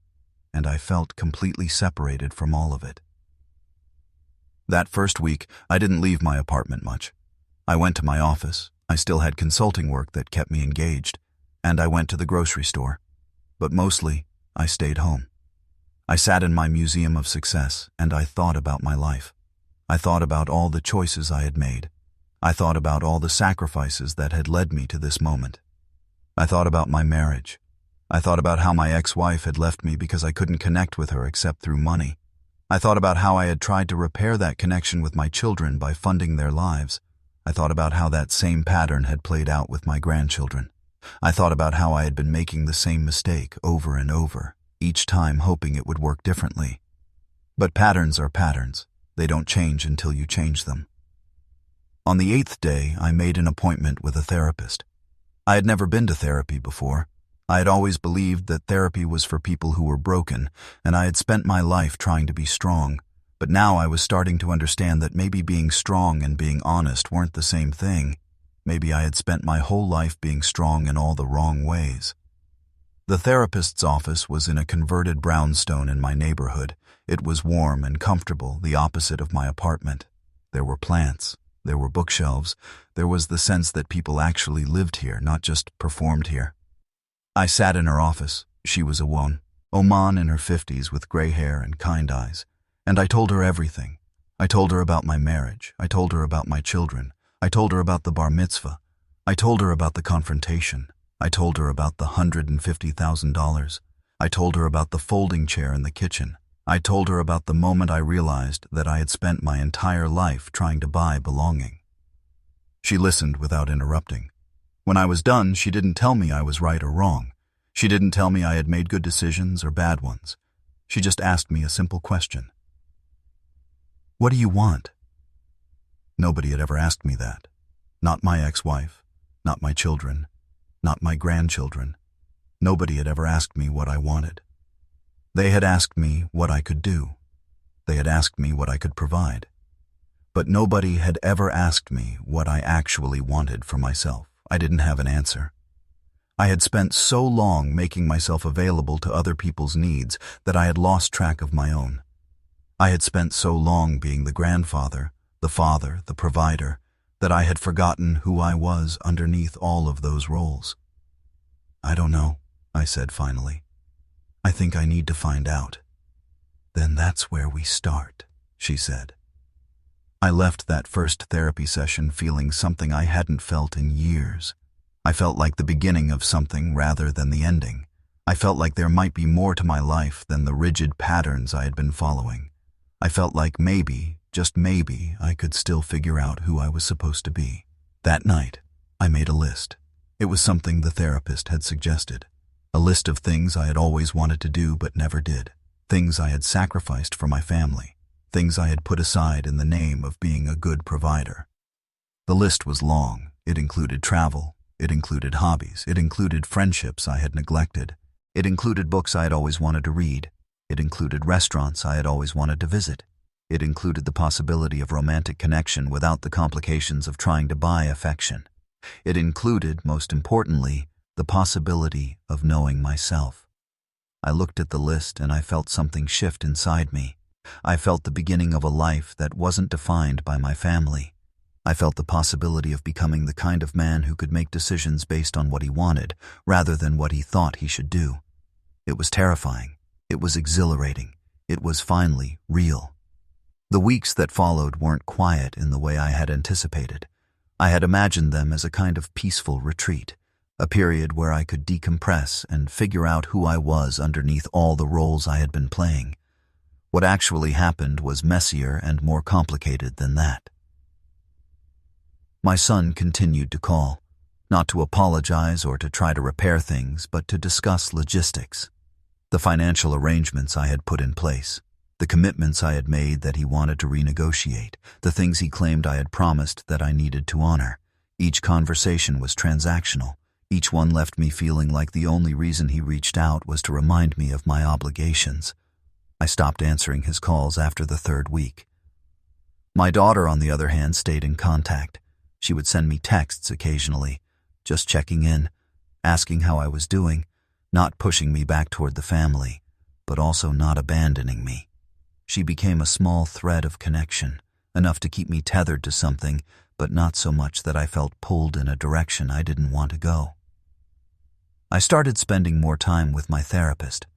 and I felt completely separated from all of it. That first week, I didn't leave my apartment much. I went to my office. I still had consulting work that kept me engaged, and I went to the grocery store. But mostly, I stayed home. I sat in my museum of success, and I thought about my life. I thought about all the choices I had made. I thought about all the sacrifices that had led me to this moment. I thought about my marriage. I thought about how my ex-wife had left me because I couldn't connect with her except through money. I thought about how I had tried to repair that connection with my children by funding their lives. I thought about how that same pattern had played out with my grandchildren. I thought about how I had been making the same mistake over and over, each time hoping it would work differently. But patterns are patterns. They don't change until you change them. On the 8th day, I made an appointment with a therapist. I had never been to therapy before. I had always believed that therapy was for people who were broken, and I had spent my life trying to be strong. But now I was starting to understand that maybe being strong and being honest weren't the same thing. Maybe I had spent my whole life being strong in all the wrong ways. The therapist's office was in a converted brownstone in my neighborhood. It was warm and comfortable, the opposite of my apartment. There were plants. There were bookshelves. There was the sense that people actually lived here, not just performed here. I sat in her office. She was a woman, Oman in her 50s with gray hair and kind eyes. And I told her everything. I told her about my marriage. I told her about my children. I told her about the Bar Mitzvah. I told her about the confrontation. I told her about the $150,000. I told her about the folding chair in the kitchen. I told her about the moment I realized that I had spent my entire life trying to buy belonging. She listened without interrupting. When I was done, she didn't tell me I was right or wrong. She didn't tell me I had made good decisions or bad ones. She just asked me a simple question. What do you want? Nobody had ever asked me that. Not my ex-wife, not my children, not my grandchildren. Nobody had ever asked me what I wanted. They had asked me what I could do. They had asked me what I could provide. But nobody had ever asked me what I actually wanted for myself. I didn't have an answer. I had spent so long making myself available to other people's needs that I had lost track of my own. I had spent so long being the grandfather, the father, the provider, that I had forgotten who I was underneath all of those roles. "I don't know," I said finally. "I think I need to find out." "Then that's where we start," she said. I left that first therapy session feeling something I hadn't felt in years. I felt like the beginning of something rather than the ending. I felt like there might be more to my life than the rigid patterns I had been following. I felt like maybe, just maybe, I could still figure out who I was supposed to be. That night, I made a list. It was something the therapist had suggested. A list of things I had always wanted to do but never did. Things I had sacrificed for my family. Things I had put aside in the name of being a good provider. The list was long. It included travel. It included hobbies. It included friendships I had neglected. It included books I had always wanted to read. It included restaurants I had always wanted to visit. It included the possibility of romantic connection without the complications of trying to buy affection. It included, most importantly, the possibility of knowing myself. I looked at the list and I felt something shift inside me. I felt the beginning of a life that wasn't defined by my family. I felt the possibility of becoming the kind of man who could make decisions based on what he wanted, rather than what he thought he should do. It was terrifying. It was exhilarating. It was finally real. The weeks that followed weren't quiet in the way I had anticipated. I had imagined them as a kind of peaceful retreat, a period where I could decompress and figure out who I was underneath all the roles I had been playing. What actually happened was messier and more complicated than that. My son continued to call, not to apologize or to try to repair things, but to discuss logistics. The financial arrangements I had put in place, the commitments I had made that he wanted to renegotiate, the things he claimed I had promised that I needed to honor. Each conversation was transactional. Each one left me feeling like the only reason he reached out was to remind me of my obligations. I stopped answering his calls after the third week. My daughter, on the other hand, stayed in contact. She would send me texts occasionally, just checking in, asking how I was doing, not pushing me back toward the family, but also not abandoning me. She became a small thread of connection, enough to keep me tethered to something, but not so much that I felt pulled in a direction I didn't want to go. I started spending more time with my therapist.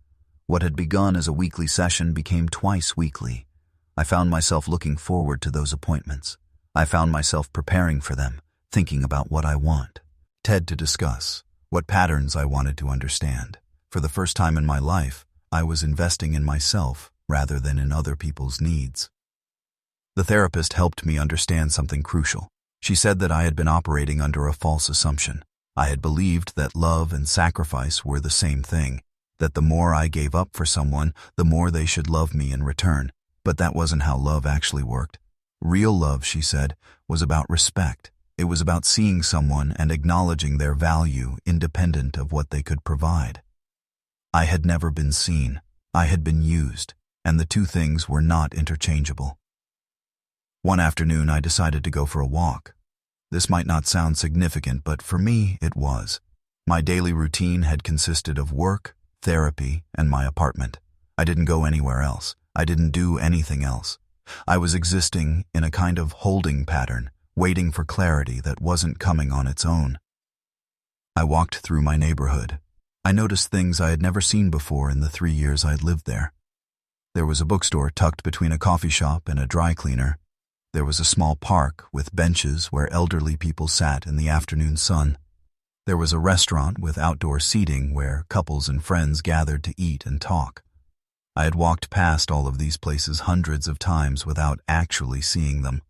What had begun as a weekly session became twice weekly. I found myself looking forward to those appointments. I found myself preparing for them, thinking about what I want. To discuss what patterns I wanted to understand. For the first time in my life, I was investing in myself rather than in other people's needs. The therapist helped me understand something crucial. She said that I had been operating under a false assumption. I had believed that love and sacrifice were the same thing, that the more I gave up for someone, the more they should love me in return. But that wasn't how love actually worked. Real love, she said, was about respect. It was about seeing someone and acknowledging their value independent of what they could provide. I had never been seen. I had been used, and the two things were not interchangeable. One afternoon, I decided to go for a walk. This might not sound significant, but for me, it was. My daily routine had consisted of work, therapy, and my apartment. I didn't go anywhere else. I didn't do anything else. I was existing in a kind of holding pattern, waiting for clarity that wasn't coming on its own. I walked through my neighborhood. I noticed things I had never seen before in the 3 years I'd lived there. There was a bookstore tucked between a coffee shop and a dry cleaner. There was a small park with benches where elderly people sat in the afternoon sun. There was a restaurant with outdoor seating where couples and friends gathered to eat and talk. I had walked past all of these places hundreds of times without actually seeing them.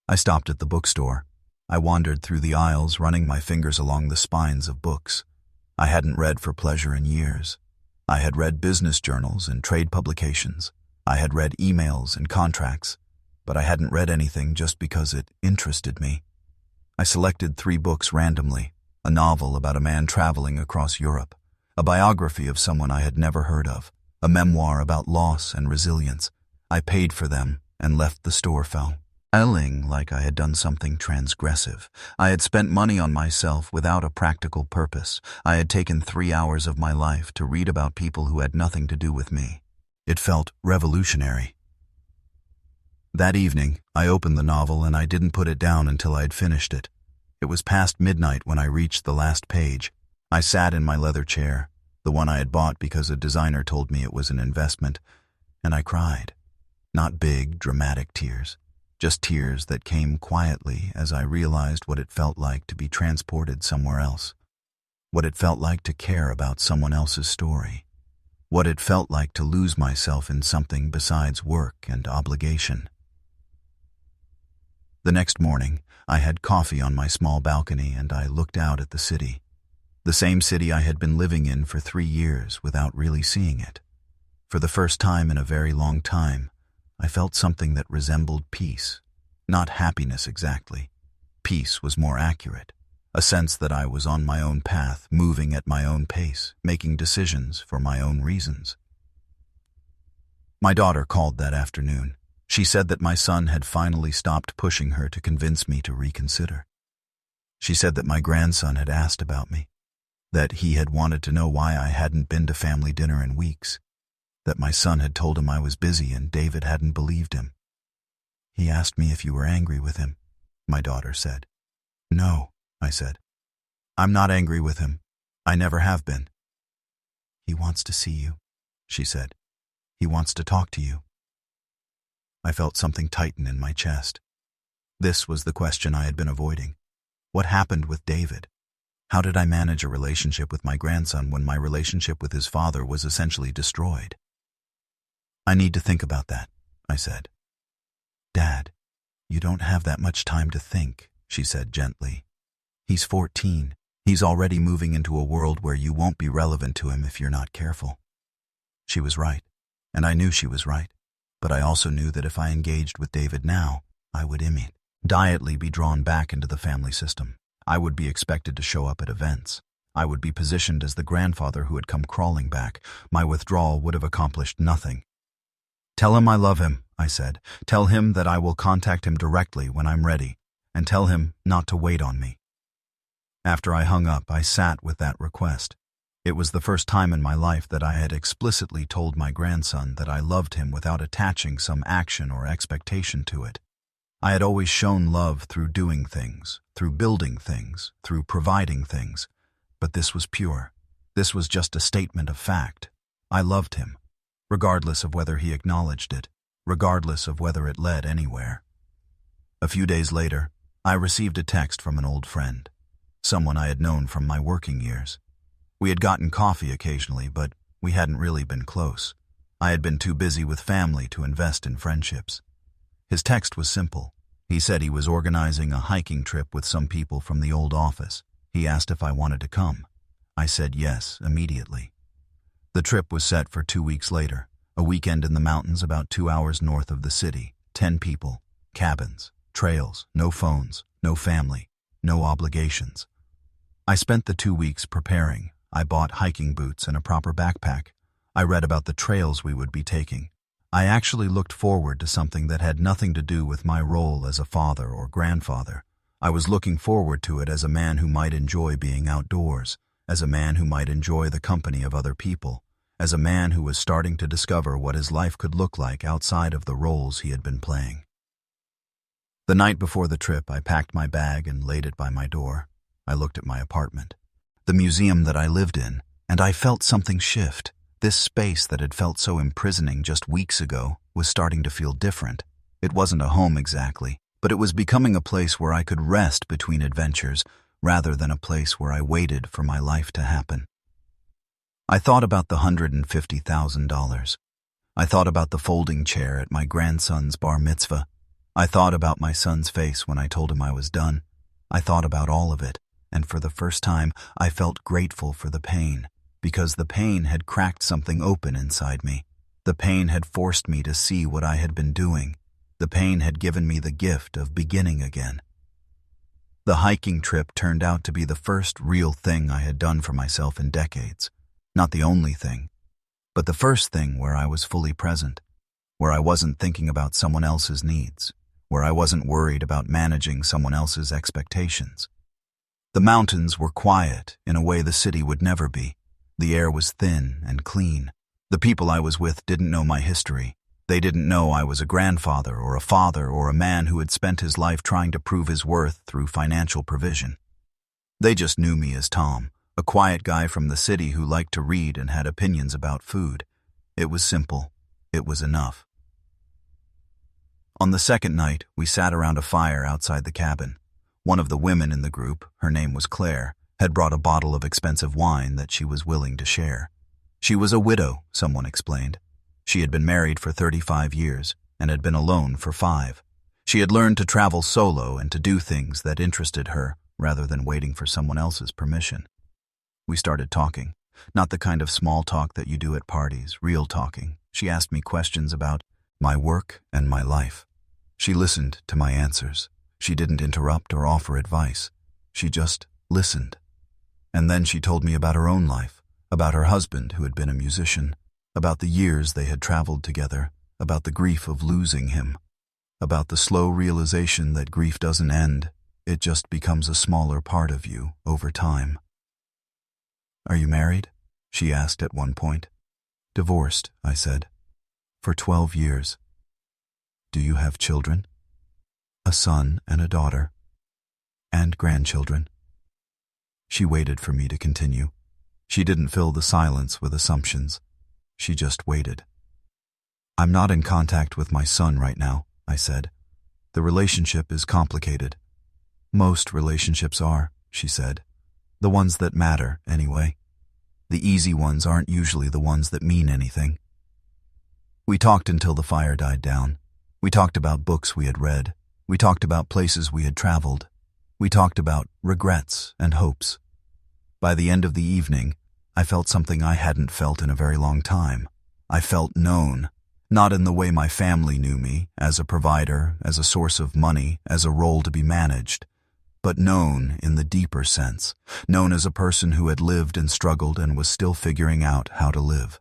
I stopped at the bookstore. I wandered through the aisles, running my fingers along the spines of books. I hadn't read for pleasure in years. I had read business journals and trade publications. I had read emails and contracts, but I hadn't read anything just because it interested me. I selected 3 books randomly, a novel about a man traveling across Europe, a biography of someone I had never heard of, a memoir about loss and resilience. I paid for them and left the store. feeling like I had done something transgressive. I had spent money on myself without a practical purpose. I had taken 3 hours of my life to read about people who had nothing to do with me. It felt revolutionary. That evening, I opened the novel and I didn't put it down until I had finished it. It was past midnight when I reached the last page. I sat in my leather chair, the one I had bought because a designer told me it was an investment, and I cried. Not big, dramatic tears, just tears that came quietly as I realized what it felt like to be transported somewhere else, what it felt like to care about someone else's story, what it felt like to lose myself in something besides work and obligation. The next morning, I had coffee on my small balcony and I looked out at the city. The same city I had been living in for 3 years without really seeing it. For the first time in a very long time, I felt something that resembled peace. Not happiness exactly. Peace was more accurate. A sense that I was on my own path, moving at my own pace, making decisions for my own reasons. My daughter called that afternoon. She said that my son had finally stopped pushing her to convince me to reconsider. She said that my grandson had asked about me, that he had wanted to know why I hadn't been to family dinner in weeks, that my son had told him I was busy and David hadn't believed him. He asked me if you were angry with him, my daughter said. No, I said. I'm not angry with him. I never have been. He wants to see you, she said. He wants to talk to you. I felt something tighten in my chest. This was the question I had been avoiding. What happened with David? How did I manage a relationship with my grandson when my relationship with his father was essentially destroyed? I need to think about that, I said. Dad, you don't have that much time to think, she said gently. He's 14. He's already moving into a world where you won't be relevant to him if you're not careful. She was right, and I knew she was right. But I also knew that if I engaged with David now, I would immediately be drawn back into the family system. I would be expected to show up at events. I would be positioned as the grandfather who had come crawling back. My withdrawal would have accomplished nothing. Tell him I love him, I said. Tell him that I will contact him directly when I'm ready, and tell him not to wait on me. After I hung up, I sat with that request. It was the first time in my life that I had explicitly told my grandson that I loved him without attaching some action or expectation to it. I had always shown love through doing things, through building things, through providing things. But this was pure. This was just a statement of fact. I loved him, regardless of whether he acknowledged it, regardless of whether it led anywhere. A few days later, I received a text from an old friend, someone I had known from my working years. We had gotten coffee occasionally, but we hadn't really been close. I had been too busy with family to invest in friendships. His text was simple. He said he was organizing a hiking trip with some people from the old office. He asked if I wanted to come. I said yes, immediately. The trip was set for 2 weeks later, a weekend in the mountains about 2 hours north of the city, 10 people, cabins, trails, no phones, no family, no obligations. I spent the 2 weeks preparing. I bought hiking boots and a proper backpack. I read about the trails we would be taking. I actually looked forward to something that had nothing to do with my role as a father or grandfather. I was looking forward to it as a man who might enjoy being outdoors, as a man who might enjoy the company of other people, as a man who was starting to discover what his life could look like outside of the roles he had been playing. The night before the trip, I packed my bag and laid it by my door. I looked at my apartment, the museum that I lived in, and I felt something shift. This space that had felt so imprisoning just weeks ago was starting to feel different. It wasn't a home exactly, but it was becoming a place where I could rest between adventures rather than a place where I waited for my life to happen. I thought about the $150,000. I thought about the folding chair at my grandson's bar mitzvah. I thought about my son's face when I told him I was done. I thought about all of it, and for the first time I felt grateful for the pain, because the pain had cracked something open inside me. The pain had forced me to see what I had been doing. The pain had given me the gift of beginning again. The hiking trip turned out to be the first real thing I had done for myself in decades. Not the only thing, but the first thing where I was fully present, where I wasn't thinking about someone else's needs, where I wasn't worried about managing someone else's expectations. The mountains were quiet in a way the city would never be. The air was thin and clean. The people I was with didn't know my history. They didn't know I was a grandfather or a father or a man who had spent his life trying to prove his worth through financial provision. They just knew me as Tom, a quiet guy from the city who liked to read and had opinions about food. It was simple. It was enough. On the second night, we sat around a fire outside the cabin. One of the women in the group, her name was Claire, had brought a bottle of expensive wine that she was willing to share. She was a widow, someone explained. She had been married for 35 years and had been alone for 5. She had learned to travel solo and to do things that interested her rather than waiting for someone else's permission. We started talking, not the kind of small talk that you do at parties, real talking. She asked me questions about my work and my life. She listened to my answers. She didn't interrupt or offer advice. She just listened. And then she told me about her own life, about her husband who had been a musician, about the years they had traveled together, about the grief of losing him, about the slow realization that grief doesn't end, it just becomes a smaller part of you over time. "Are you married?" she asked at one point. "Divorced," I said. "For 12 years. Do you have children?" "A son and a daughter. And grandchildren." She waited for me to continue. She didn't fill the silence with assumptions. She just waited. "I'm not in contact with my son right now," I said. "The relationship is complicated." "Most relationships are," she said. "The ones that matter, anyway. The easy ones aren't usually the ones that mean anything." We talked until the fire died down. We talked about books we had read. We talked about places we had traveled. We talked about regrets and hopes. By the end of the evening, I felt something I hadn't felt in a very long time. I felt known, not in the way my family knew me, as a provider, as a source of money, as a role to be managed, but known in the deeper sense, known as a person who had lived and struggled and was still figuring out how to live.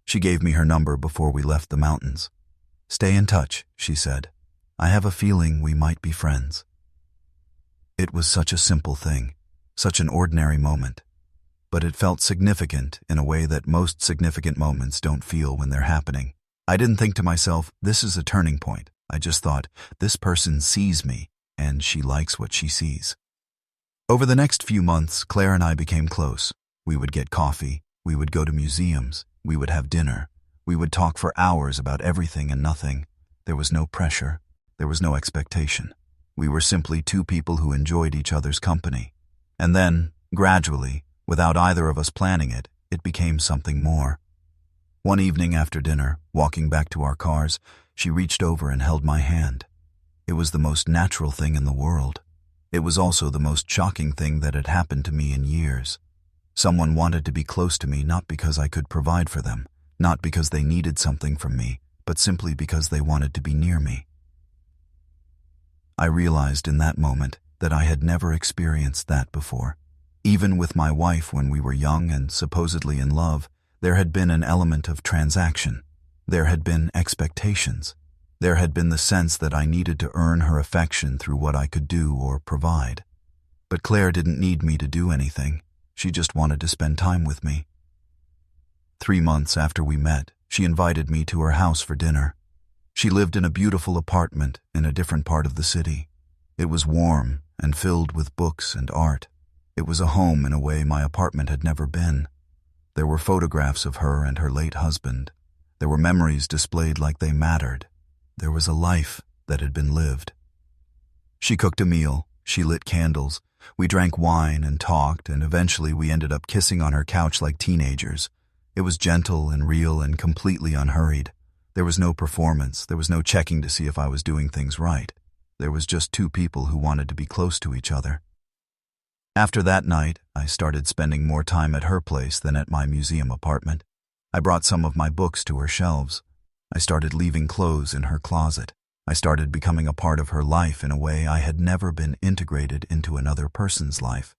She gave me her number before we left the mountains. "Stay in touch," she said. "I have a feeling we might be friends." It was such a simple thing, such an ordinary moment, but it felt significant in a way that most significant moments don't feel when they're happening. I didn't think to myself, this is a turning point. I just thought, this person sees me, and she likes what she sees. Over the next few months, Claire and I became close. We would get coffee, we would go to museums, we would have dinner, we would talk for hours about everything and nothing. There was no pressure, there was no expectation. We were simply two people who enjoyed each other's company. And then, gradually, without either of us planning it, it became something more. One evening after dinner, walking back to our cars, she reached over and held my hand. It was the most natural thing in the world. It was also the most shocking thing that had happened to me in years. Someone wanted to be close to me not because I could provide for them, not because they needed something from me, but simply because they wanted to be near me. I realized in that moment that I had never experienced that before. Even with my wife when we were young and supposedly in love, there had been an element of transaction. There had been expectations. There had been the sense that I needed to earn her affection through what I could do or provide. But Claire didn't need me to do anything. She just wanted to spend time with me. 3 months after we met, she invited me to her house for dinner. She lived in a beautiful apartment in a different part of the city. It was warm and filled with books and art. It was a home in a way my apartment had never been. There were photographs of her and her late husband. There were memories displayed like they mattered. There was a life that had been lived. She cooked a meal, she lit candles, we drank wine and talked, and eventually we ended up kissing on her couch like teenagers. It was gentle and real and completely unhurried. There was no performance, there was no checking to see if I was doing things right. There was just two people who wanted to be close to each other. After that night, I started spending more time at her place than at my museum apartment. I brought some of my books to her shelves. I started leaving clothes in her closet. I started becoming a part of her life in a way I had never been integrated into another person's life.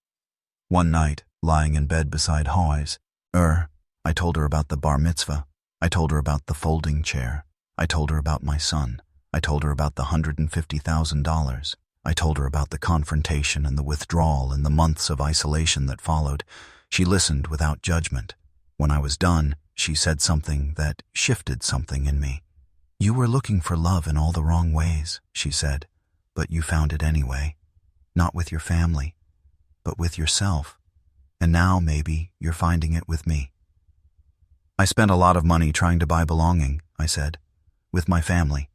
One night, lying in bed beside Hoy's, I told her about the Bar Mitzvah. I told her about the folding chair. I told her about my son. I told her about the $150,000. I told her about the confrontation and the withdrawal and the months of isolation that followed. She listened without judgment. When I was done, she said something that shifted something in me. "You were looking for love in all the wrong ways," she said, "but you found it anyway. Not with your family, but with yourself. And now maybe you're finding it with me." "I spent a lot of money trying to buy belonging," I said, "with my family.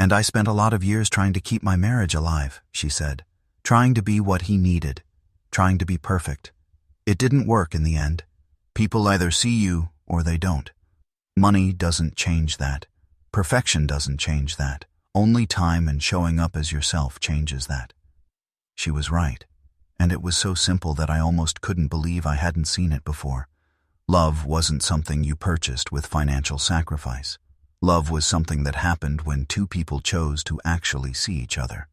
And I spent a lot of years trying to keep my marriage alive," she said, "trying to be what he needed, trying to be perfect. It didn't work in the end. People either see you or they don't. Money doesn't change that. Perfection doesn't change that. Only time and showing up as yourself changes that." She was right, and it was so simple that I almost couldn't believe I hadn't seen it before. Love wasn't something you purchased with financial sacrifice. Love was something that happened when two people chose to actually see each other.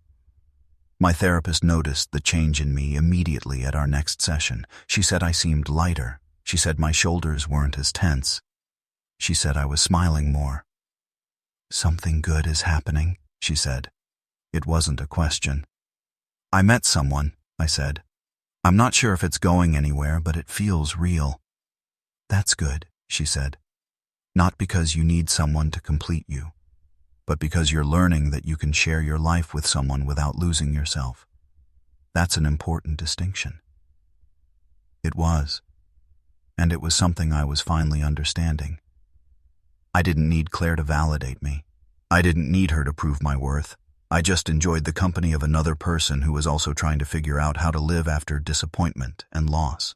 My therapist noticed the change in me immediately at our next session. She said I seemed lighter. She said my shoulders weren't as tense. She said I was smiling more. "Something good is happening," she said. It wasn't a question. "I met someone," I said. "I'm not sure if it's going anywhere, but it feels real." "That's good," she said. "Not because you need someone to complete you, but because you're learning that you can share your life with someone without losing yourself. That's an important distinction." It was, and it was something I was finally understanding. I didn't need Claire to validate me. I didn't need her to prove my worth. I just enjoyed the company of another person who was also trying to figure out how to live after disappointment and loss.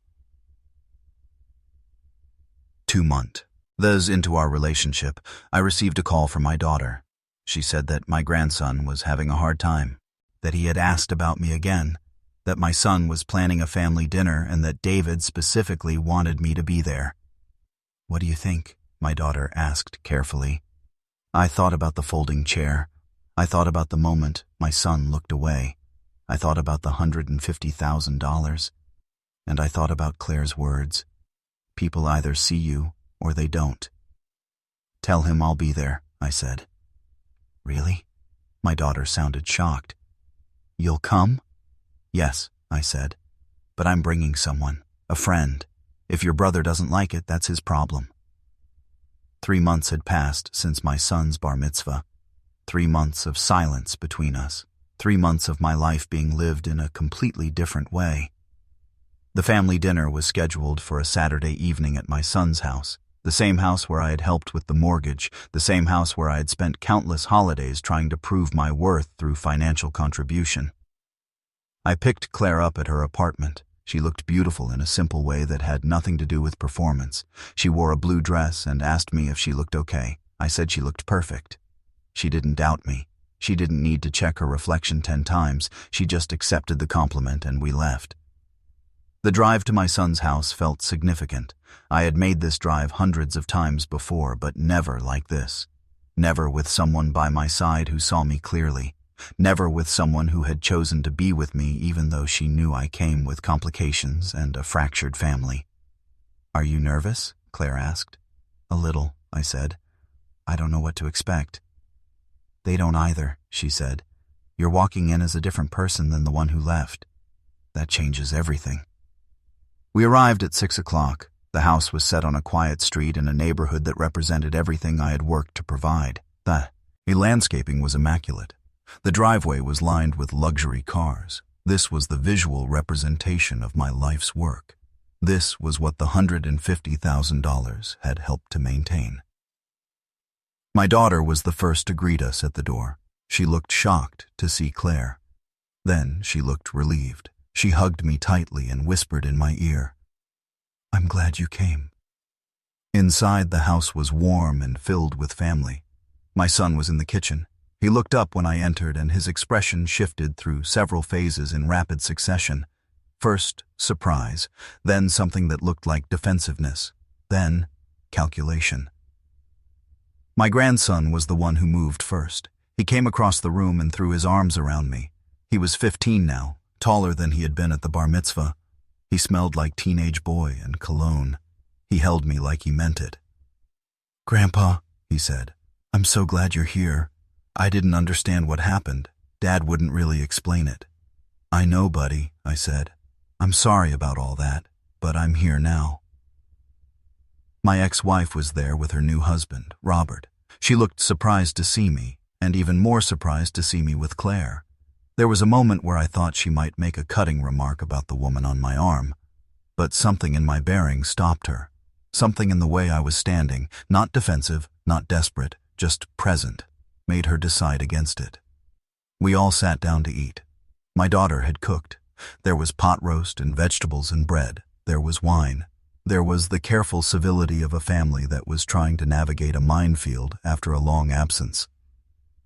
2 months into our relationship, I received a call from my daughter. She said that my grandson was having a hard time, that he had asked about me again, that my son was planning a family dinner, and that David specifically wanted me to be there. "What do you think?" my daughter asked carefully. I thought about the folding chair. I thought about the moment my son looked away. I thought about the $150,000. And I thought about Claire's words. People either see you or they don't. "Tell him I'll be there," I said. "Really?" My daughter sounded shocked. "You'll come?" "Yes," I said. "But I'm bringing someone, a friend. If your brother doesn't like it, that's his problem." 3 months had passed since my son's bar mitzvah. 3 months of silence between us. 3 months of my life being lived in a completely different way. The family dinner was scheduled for a Saturday evening at my son's house, the same house where I had helped with the mortgage, the same house where I had spent countless holidays trying to prove my worth through financial contribution. I picked Claire up at her apartment. She looked beautiful in a simple way that had nothing to do with performance. She wore a blue dress and asked me if she looked okay. I said she looked perfect. She didn't doubt me. She didn't need to check her reflection 10 times. She just accepted the compliment and we left. The drive to my son's house felt significant. I had made this drive hundreds of times before, but never like this. Never with someone by my side who saw me clearly. Never with someone who had chosen to be with me even though she knew I came with complications and a fractured family. "Are you nervous?" Claire asked. "A little," I said. "I don't know what to expect." "They don't either," she said. "You're walking in as a different person than the one who left. That changes everything." We arrived at 6 o'clock. The house was set on a quiet street in a neighborhood that represented everything I had worked to provide. The landscaping was immaculate. The driveway was lined with luxury cars. This was the visual representation of my life's work. This was what the $150,000 had helped to maintain. My daughter was the first to greet us at the door. She looked shocked to see Claire. Then she looked relieved. She hugged me tightly and whispered in my ear, "I'm glad you came." Inside, the house was warm and filled with family. My son was in the kitchen. He looked up when I entered, and his expression shifted through several phases in rapid succession. First, surprise, then something that looked like defensiveness, then calculation. My grandson was the one who moved first. He came across the room and threw his arms around me. He was 15 now, taller than he had been at the bar mitzvah. He smelled like teenage boy and cologne. He held me like he meant it. "Grandpa," he said, "I'm so glad you're here. I didn't understand what happened. Dad wouldn't really explain it. I know, buddy, I said. I'm sorry about all that, but I'm here now. My ex-wife was there with her new husband, Robert. She looked surprised to see me, and even more surprised to see me with Claire. There was a moment where I thought she might make a cutting remark about the woman on my arm, but something in my bearing stopped her. Something in the way I was standing, not defensive, not desperate, just present, made her decide against it. We all sat down to eat. My daughter had cooked. There was pot roast and vegetables and bread. There was wine. There was the careful civility of a family that was trying to navigate a minefield after a long absence.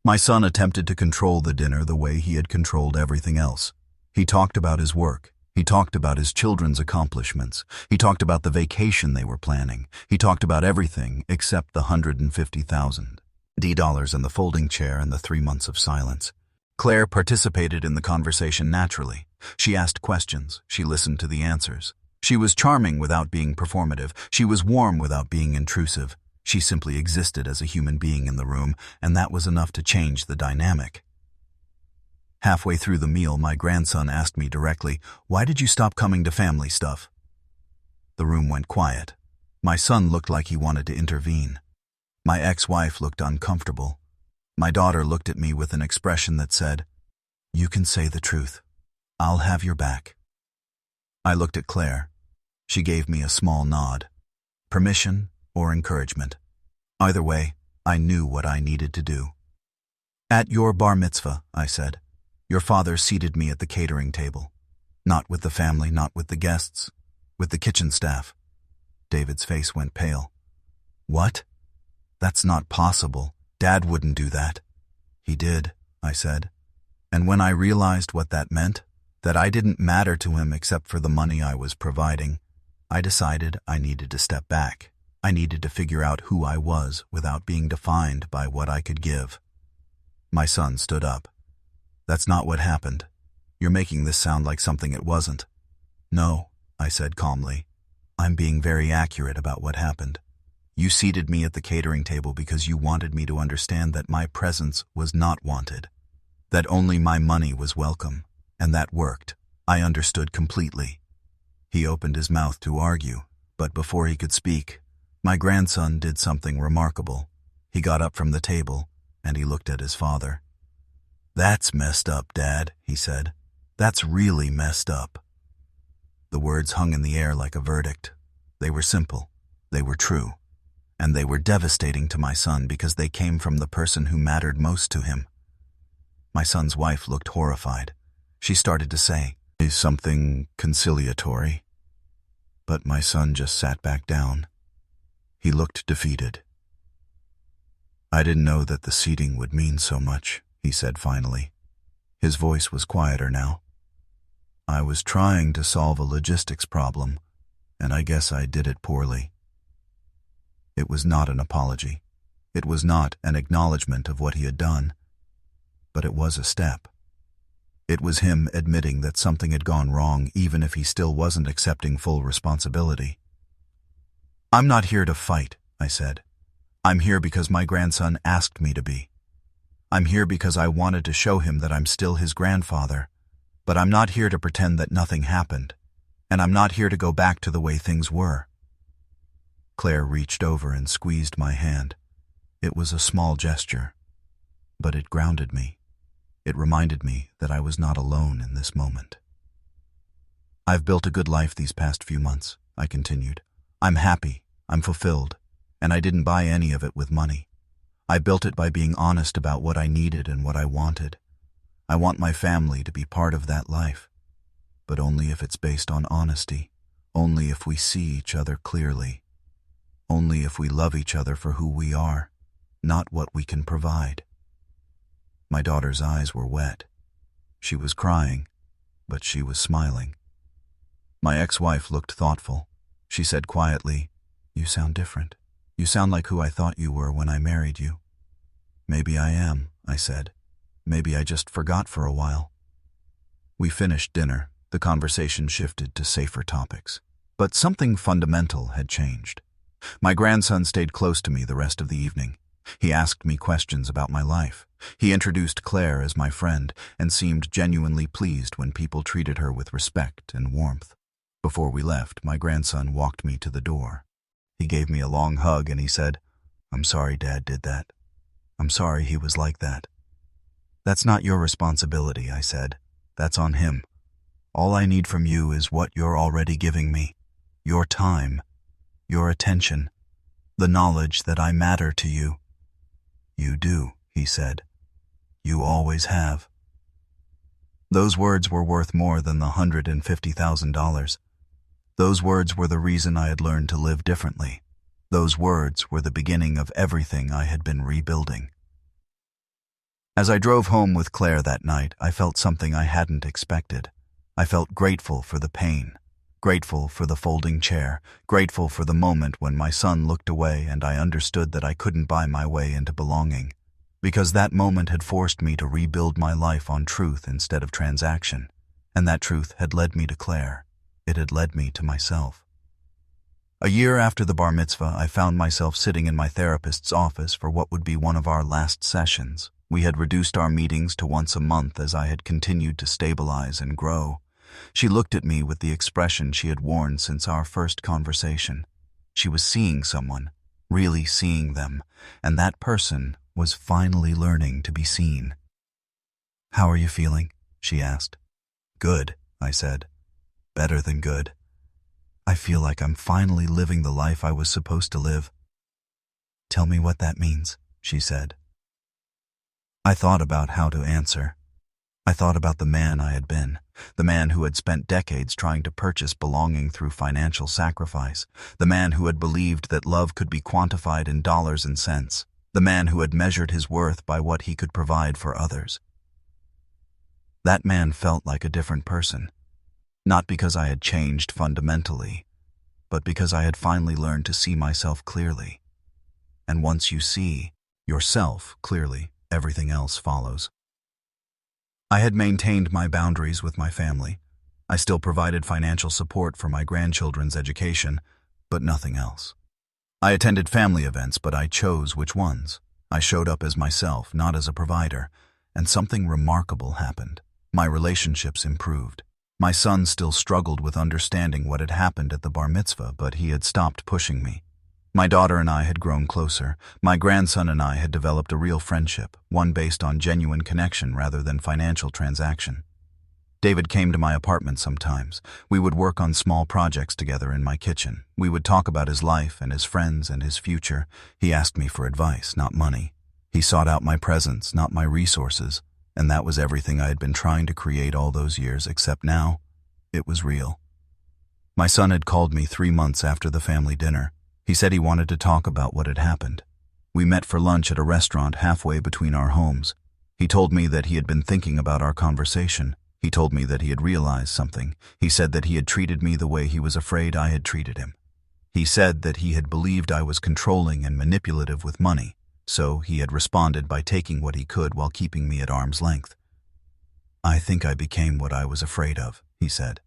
My son attempted to control the dinner the way he had controlled everything else. He talked about his work. He talked about his children's accomplishments. He talked about the vacation they were planning. He talked about everything except the $150,000 and the folding chair and the 3 months of silence. Claire participated in the conversation naturally. She asked questions. She listened to the answers. She was charming without being performative. She was warm without being intrusive. She simply existed as a human being in the room, and that was enough to change the dynamic. Halfway through the meal, my grandson asked me directly, "Why did you stop coming to family stuff?" The room went quiet. My son looked like he wanted to intervene. My ex-wife looked uncomfortable. My daughter looked at me with an expression that said, "You can say the truth. I'll have your back." I looked at Claire. She gave me a small nod. Permission or encouragement. Either way, I knew what I needed to do. "At your bar mitzvah," I said, "your father seated me at the catering table. Not with the family, not with the guests, with the kitchen staff." David's face went pale. "What? That's not possible. Dad wouldn't do that." "He did," I said. And when I realized what that meant, that I didn't matter to him except for the money I was providing, I decided I needed to step back. I needed to figure out who I was without being defined by what I could give. My son stood up. "That's not what happened. You're making this sound like something it wasn't." "No," I said calmly. "I'm being very accurate about what happened. You seated me at the catering table because you wanted me to understand that my presence was not wanted, that only my money was welcome, and that worked. I understood completely." He opened his mouth to argue, but before he could speak, my grandson did something remarkable. He got up from the table, and he looked at his father. "That's messed up, Dad," he said. "That's really messed up." The words hung in the air like a verdict. They were simple. They were true. And they were devastating to my son because they came from the person who mattered most to him. My son's wife looked horrified. She started to say something conciliatory, but my son just sat back down. He looked defeated. "I didn't know that the seating would mean so much," he said finally. His voice was quieter now. "I was trying to solve a logistics problem, and I guess I did it poorly." It was not an apology. It was not an acknowledgement of what he had done. But it was a step. It was him admitting that something had gone wrong even if he still wasn't accepting full responsibility. "I'm not here to fight," I said. "I'm here because my grandson asked me to be. I'm here because I wanted to show him that I'm still his grandfather. But I'm not here to pretend that nothing happened. And I'm not here to go back to the way things were." Claire reached over and squeezed my hand. It was a small gesture, but it grounded me. It reminded me that I was not alone in this moment. "I've built a good life these past few months," I continued. "I'm happy, I'm fulfilled, and I didn't buy any of it with money. I built it by being honest about what I needed and what I wanted. I want my family to be part of that life, but only if it's based on honesty, only if we see each other clearly. Only if we love each other for who we are, not what we can provide." My daughter's eyes were wet. She was crying, but she was smiling. My ex-wife looked thoughtful. She said quietly, "You sound different. You sound like who I thought you were when I married you." "Maybe I am," I said. "Maybe I just forgot for a while." We finished dinner. The conversation shifted to safer topics. But something fundamental had changed. My grandson stayed close to me the rest of the evening. He asked me questions about my life. He introduced Claire as my friend and seemed genuinely pleased when people treated her with respect and warmth. Before we left, my grandson walked me to the door. He gave me a long hug and he said, "I'm sorry Dad did that. I'm sorry he was like that." "That's not your responsibility," I said. "That's on him. All I need from you is what you're already giving me. Your time, your attention, the knowledge that I matter to you." "You do," he said. "You always have." Those words were worth more than the $150,000. Those words were the reason I had learned to live differently. Those words were the beginning of everything I had been rebuilding. As I drove home with Claire that night, I felt something I hadn't expected. I felt grateful for the pain, grateful for the folding chair, grateful for the moment when my son looked away and I understood that I couldn't buy my way into belonging, because that moment had forced me to rebuild my life on truth instead of transaction, and that truth had led me to Claire. It had led me to myself. A year after the Bar Mitzvah, I found myself sitting in my therapist's office for what would be one of our last sessions. We had reduced our meetings to once a month as I had continued to stabilize and grow. She looked at me with the expression she had worn since our first conversation. She was seeing someone, really seeing them, and that person was finally learning to be seen. "How are you feeling?" she asked. "Good," I said. "Better than good. I feel like I'm finally living the life I was supposed to live." "Tell me what that means," she said. I thought about how to answer. I thought about the man I had been, the man who had spent decades trying to purchase belonging through financial sacrifice, the man who had believed that love could be quantified in dollars and cents, the man who had measured his worth by what he could provide for others. That man felt like a different person, not because I had changed fundamentally, but because I had finally learned to see myself clearly. And once you see yourself clearly, everything else follows. I had maintained my boundaries with my family. I still provided financial support for my grandchildren's education, but nothing else. I attended family events, but I chose which ones. I showed up as myself, not as a provider, and something remarkable happened. My relationships improved. My son still struggled with understanding what had happened at the Bar Mitzvah, but he had stopped pushing me. My daughter and I had grown closer. My grandson and I had developed a real friendship, one based on genuine connection rather than financial transaction. David came to my apartment sometimes. We would work on small projects together in my kitchen. We would talk about his life and his friends and his future. He asked me for advice, not money. He sought out my presence, not my resources. And that was everything I had been trying to create all those years, except now, it was real. My son had called me 3 months after the family dinner. He said he wanted to talk about what had happened. We met for lunch at a restaurant halfway between our homes. He told me that he had been thinking about our conversation. He told me that he had realized something. He said that he had treated me the way he was afraid I had treated him. He said that he had believed I was controlling and manipulative with money, so he had responded by taking what he could while keeping me at arm's length. "I think I became what I was afraid of," he said.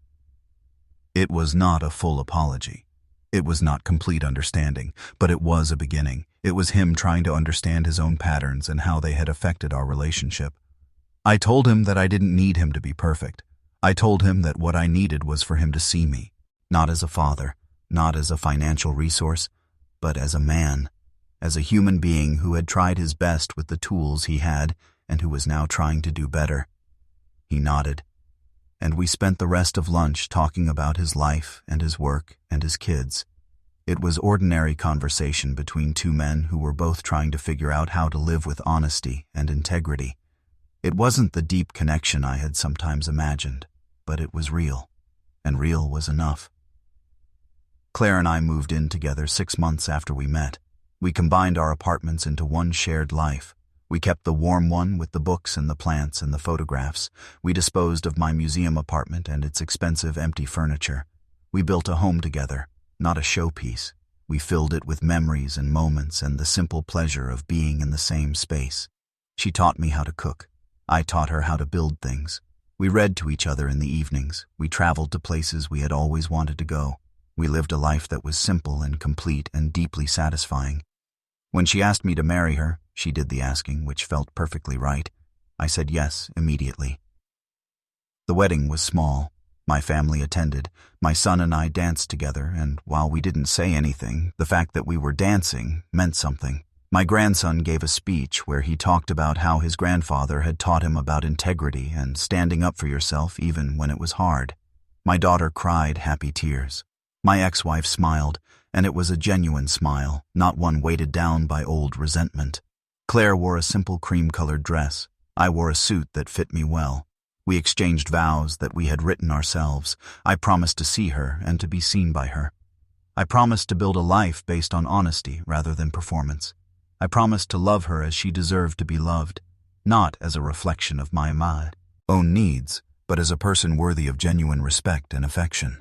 It was not a full apology. It was not complete understanding, but it was a beginning. It was him trying to understand his own patterns and how they had affected our relationship. I told him that I didn't need him to be perfect. I told him that what I needed was for him to see me, not as a father, not as a financial resource, but as a man, as a human being who had tried his best with the tools he had and who was now trying to do better. He nodded, and we spent the rest of lunch talking about his life and his work and his kids. It was ordinary conversation between two men who were both trying to figure out how to live with honesty and integrity. It wasn't the deep connection I had sometimes imagined, but it was real, and real was enough. Claire and I moved in together 6 months after we met. We combined our apartments into one shared life. We kept the warm one with the books and the plants and the photographs. We disposed of my museum apartment and its expensive empty furniture. We built a home together, not a showpiece. We filled it with memories and moments and the simple pleasure of being in the same space. She taught me how to cook. I taught her how to build things. We read to each other in the evenings. We traveled to places we had always wanted to go. We lived a life that was simple and complete and deeply satisfying. When she asked me to marry her, she did the asking, which felt perfectly right. I said yes immediately. The wedding was small. My family attended. My son and I danced together, and while we didn't say anything, the fact that we were dancing meant something. My grandson gave a speech where he talked about how his grandfather had taught him about integrity and standing up for yourself even when it was hard. My daughter cried happy tears. My ex-wife smiled, and it was a genuine smile, not one weighted down by old resentment. Claire wore a simple cream-colored dress. I wore a suit that fit me well. We exchanged vows that we had written ourselves. I promised to see her and to be seen by her. I promised to build a life based on honesty rather than performance. I promised to love her as she deserved to be loved, not as a reflection of my own needs, but as a person worthy of genuine respect and affection.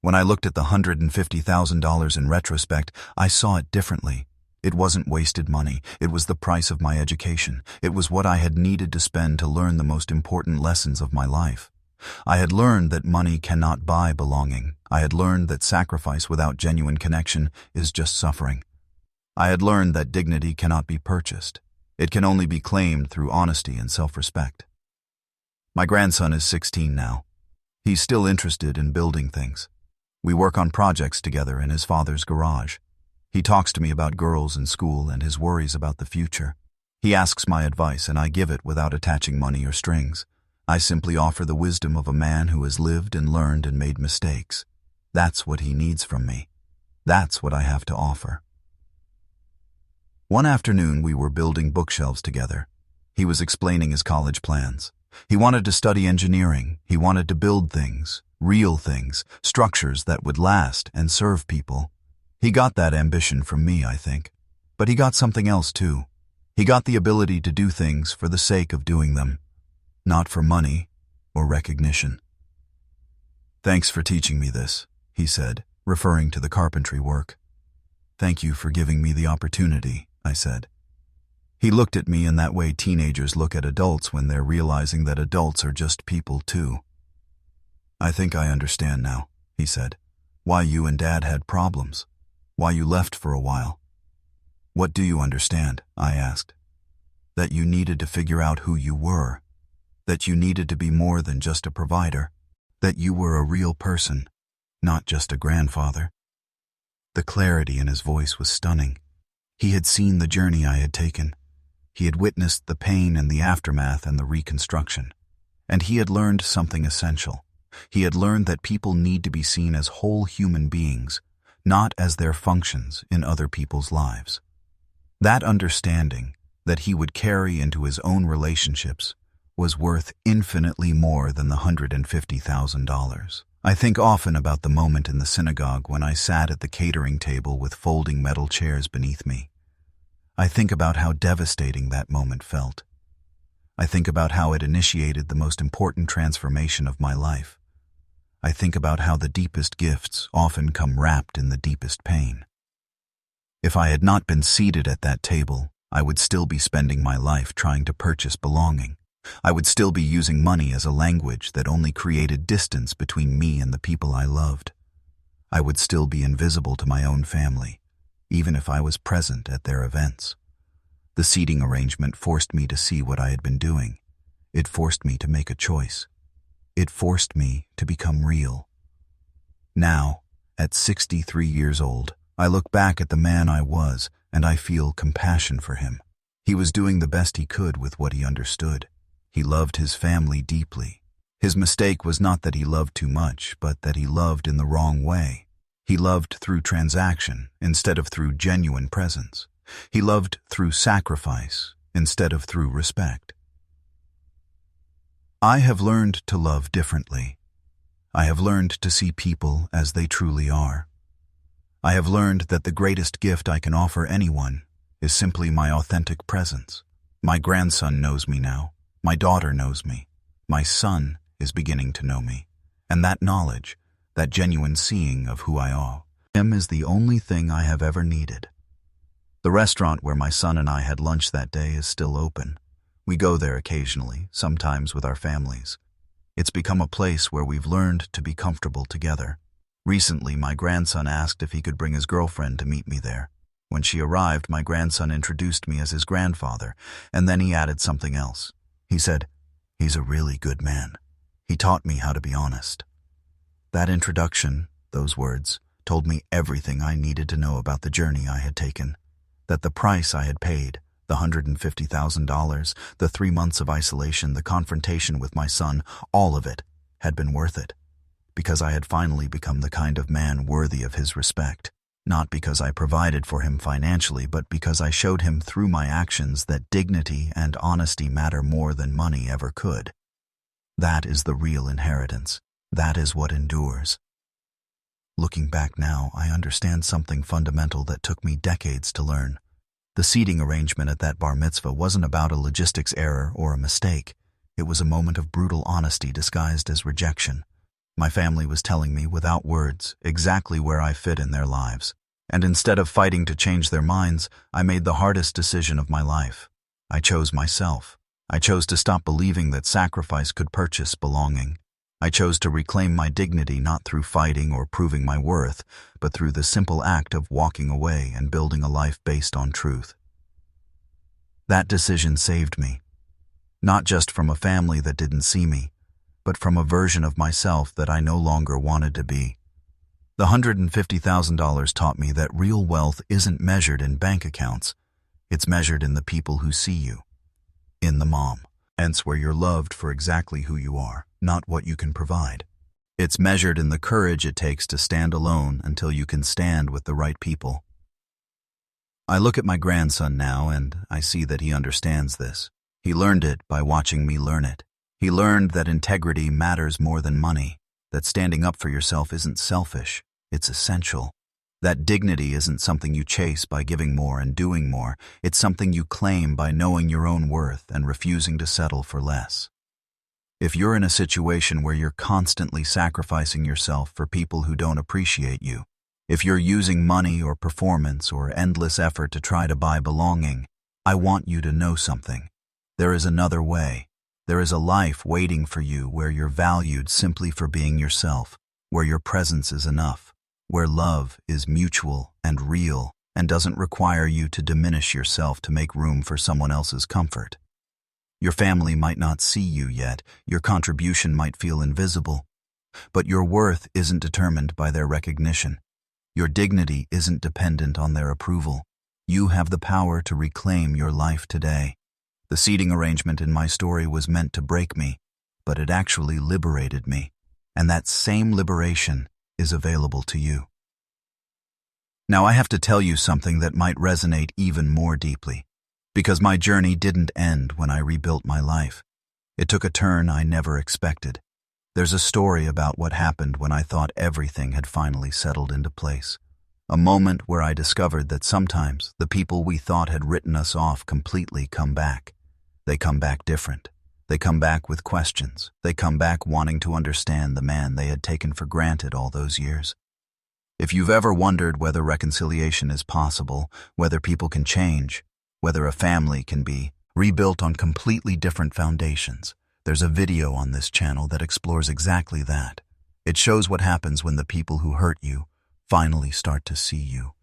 When I looked at the $150,000 in retrospect, I saw it differently. It wasn't wasted money. It was the price of my education. It was what I had needed to spend to learn the most important lessons of my life. I had learned that money cannot buy belonging. I had learned that sacrifice without genuine connection is just suffering. I had learned that dignity cannot be purchased. It can only be claimed through honesty and self-respect. My grandson is 16 now. He's still interested in building things. We work on projects together in his father's garage. He talks to me about girls in school and his worries about the future. He asks my advice and I give it without attaching money or strings. I simply offer the wisdom of a man who has lived and learned and made mistakes. That's what he needs from me. That's what I have to offer. One afternoon we were building bookshelves together. He was explaining his college plans. He wanted to study engineering. He wanted to build things, real things, structures that would last and serve people. He got that ambition from me, I think. But he got something else too. He got the ability to do things for the sake of doing them, not for money or recognition. "Thanks for teaching me this," he said, referring to the carpentry work. "Thank you for giving me the opportunity," I said. He looked at me in that way teenagers look at adults when they're realizing that adults are just people too. "I think I understand now," he said, "why you and Dad had problems, why you left for a while." "What do you understand?" I asked. "That you needed to figure out who you were, that you needed to be more than just a provider, that you were a real person, not just a grandfather." The clarity in his voice was stunning. He had seen the journey I had taken. He had witnessed the pain and the aftermath and the reconstruction. And he had learned something essential. He had learned that people need to be seen as whole human beings, not as their functions in other people's lives. That understanding that he would carry into his own relationships was worth infinitely more than the $150,000. I think often about the moment in the synagogue when I sat at the catering table with folding metal chairs beneath me. I think about how devastating that moment felt. I think about how it initiated the most important transformation of my life. I think about how the deepest gifts often come wrapped in the deepest pain. If I had not been seated at that table, I would still be spending my life trying to purchase belonging. I would still be using money as a language that only created distance between me and the people I loved. I would still be invisible to my own family, even if I was present at their events. The seating arrangement forced me to see what I had been doing. It forced me to make a choice. It forced me to become real. Now, at 63 years old, I look back at the man I was and I feel compassion for him. He was doing the best he could with what he understood. He loved his family deeply. His mistake was not that he loved too much, but that he loved in the wrong way. He loved through transaction instead of through genuine presence. He loved through sacrifice instead of through respect. I have learned to love differently. I have learned to see people as they truly are. I have learned that the greatest gift I can offer anyone is simply my authentic presence. My grandson knows me now. My daughter knows me. My son is beginning to know me. And that knowledge, that genuine seeing of who I am, is the only thing I have ever needed. The restaurant where my son and I had lunch that day is still open. We go there occasionally, sometimes with our families. It's become a place where we've learned to be comfortable together. Recently, my grandson asked if he could bring his girlfriend to meet me there. When she arrived, my grandson introduced me as his grandfather, and then he added something else. He said, "He's a really good man. He taught me how to be honest." That introduction, those words, told me everything I needed to know about the journey I had taken. That the price I had paid, the $150,000, the 3 months of isolation, the confrontation with my son, all of it had been worth it. Because I had finally become the kind of man worthy of his respect. Not because I provided for him financially, but because I showed him through my actions that dignity and honesty matter more than money ever could. That is the real inheritance. That is what endures. Looking back now, I understand something fundamental that took me decades to learn. The seating arrangement at that bar mitzvah wasn't about a logistics error or a mistake. It was a moment of brutal honesty disguised as rejection. My family was telling me, without words, exactly where I fit in their lives. And instead of fighting to change their minds, I made the hardest decision of my life. I chose myself. I chose to stop believing that sacrifice could purchase belonging. I chose to reclaim my dignity not through fighting or proving my worth, but through the simple act of walking away and building a life based on truth. That decision saved me. Not just from a family that didn't see me, but from a version of myself that I no longer wanted to be. The $150,000 taught me that real wealth isn't measured in bank accounts. It's measured in the people who see you. In the mom. Hence where you're loved for exactly who you are, not what you can provide. It's measured in the courage it takes to stand alone until you can stand with the right people. I look at my grandson now and I see that he understands this. He learned it by watching me learn it. He learned that integrity matters more than money, that standing up for yourself isn't selfish, it's essential. That dignity isn't something you chase by giving more and doing more, it's something you claim by knowing your own worth and refusing to settle for less. If you're in a situation where you're constantly sacrificing yourself for people who don't appreciate you, if you're using money or performance or endless effort to try to buy belonging, I want you to know something. There is another way. There is a life waiting for you where you're valued simply for being yourself, where your presence is enough, where love is mutual and real and doesn't require you to diminish yourself to make room for someone else's comfort. Your family might not see you yet, your contribution might feel invisible, but your worth isn't determined by their recognition. Your dignity isn't dependent on their approval. You have the power to reclaim your life today. The seating arrangement in my story was meant to break me, but it actually liberated me, and that same liberation is available to you. Now I have to tell you something that might resonate even more deeply, because my journey didn't end when I rebuilt my life. It took a turn I never expected. There's a story about what happened when I thought everything had finally settled into place. A moment where I discovered that sometimes the people we thought had written us off completely come back. They come back different. They come back with questions. They come back wanting to understand the man they had taken for granted all those years. If you've ever wondered whether reconciliation is possible, whether people can change, whether a family can be rebuilt on completely different foundations, there's a video on this channel that explores exactly that. It shows what happens when the people who hurt you finally start to see you.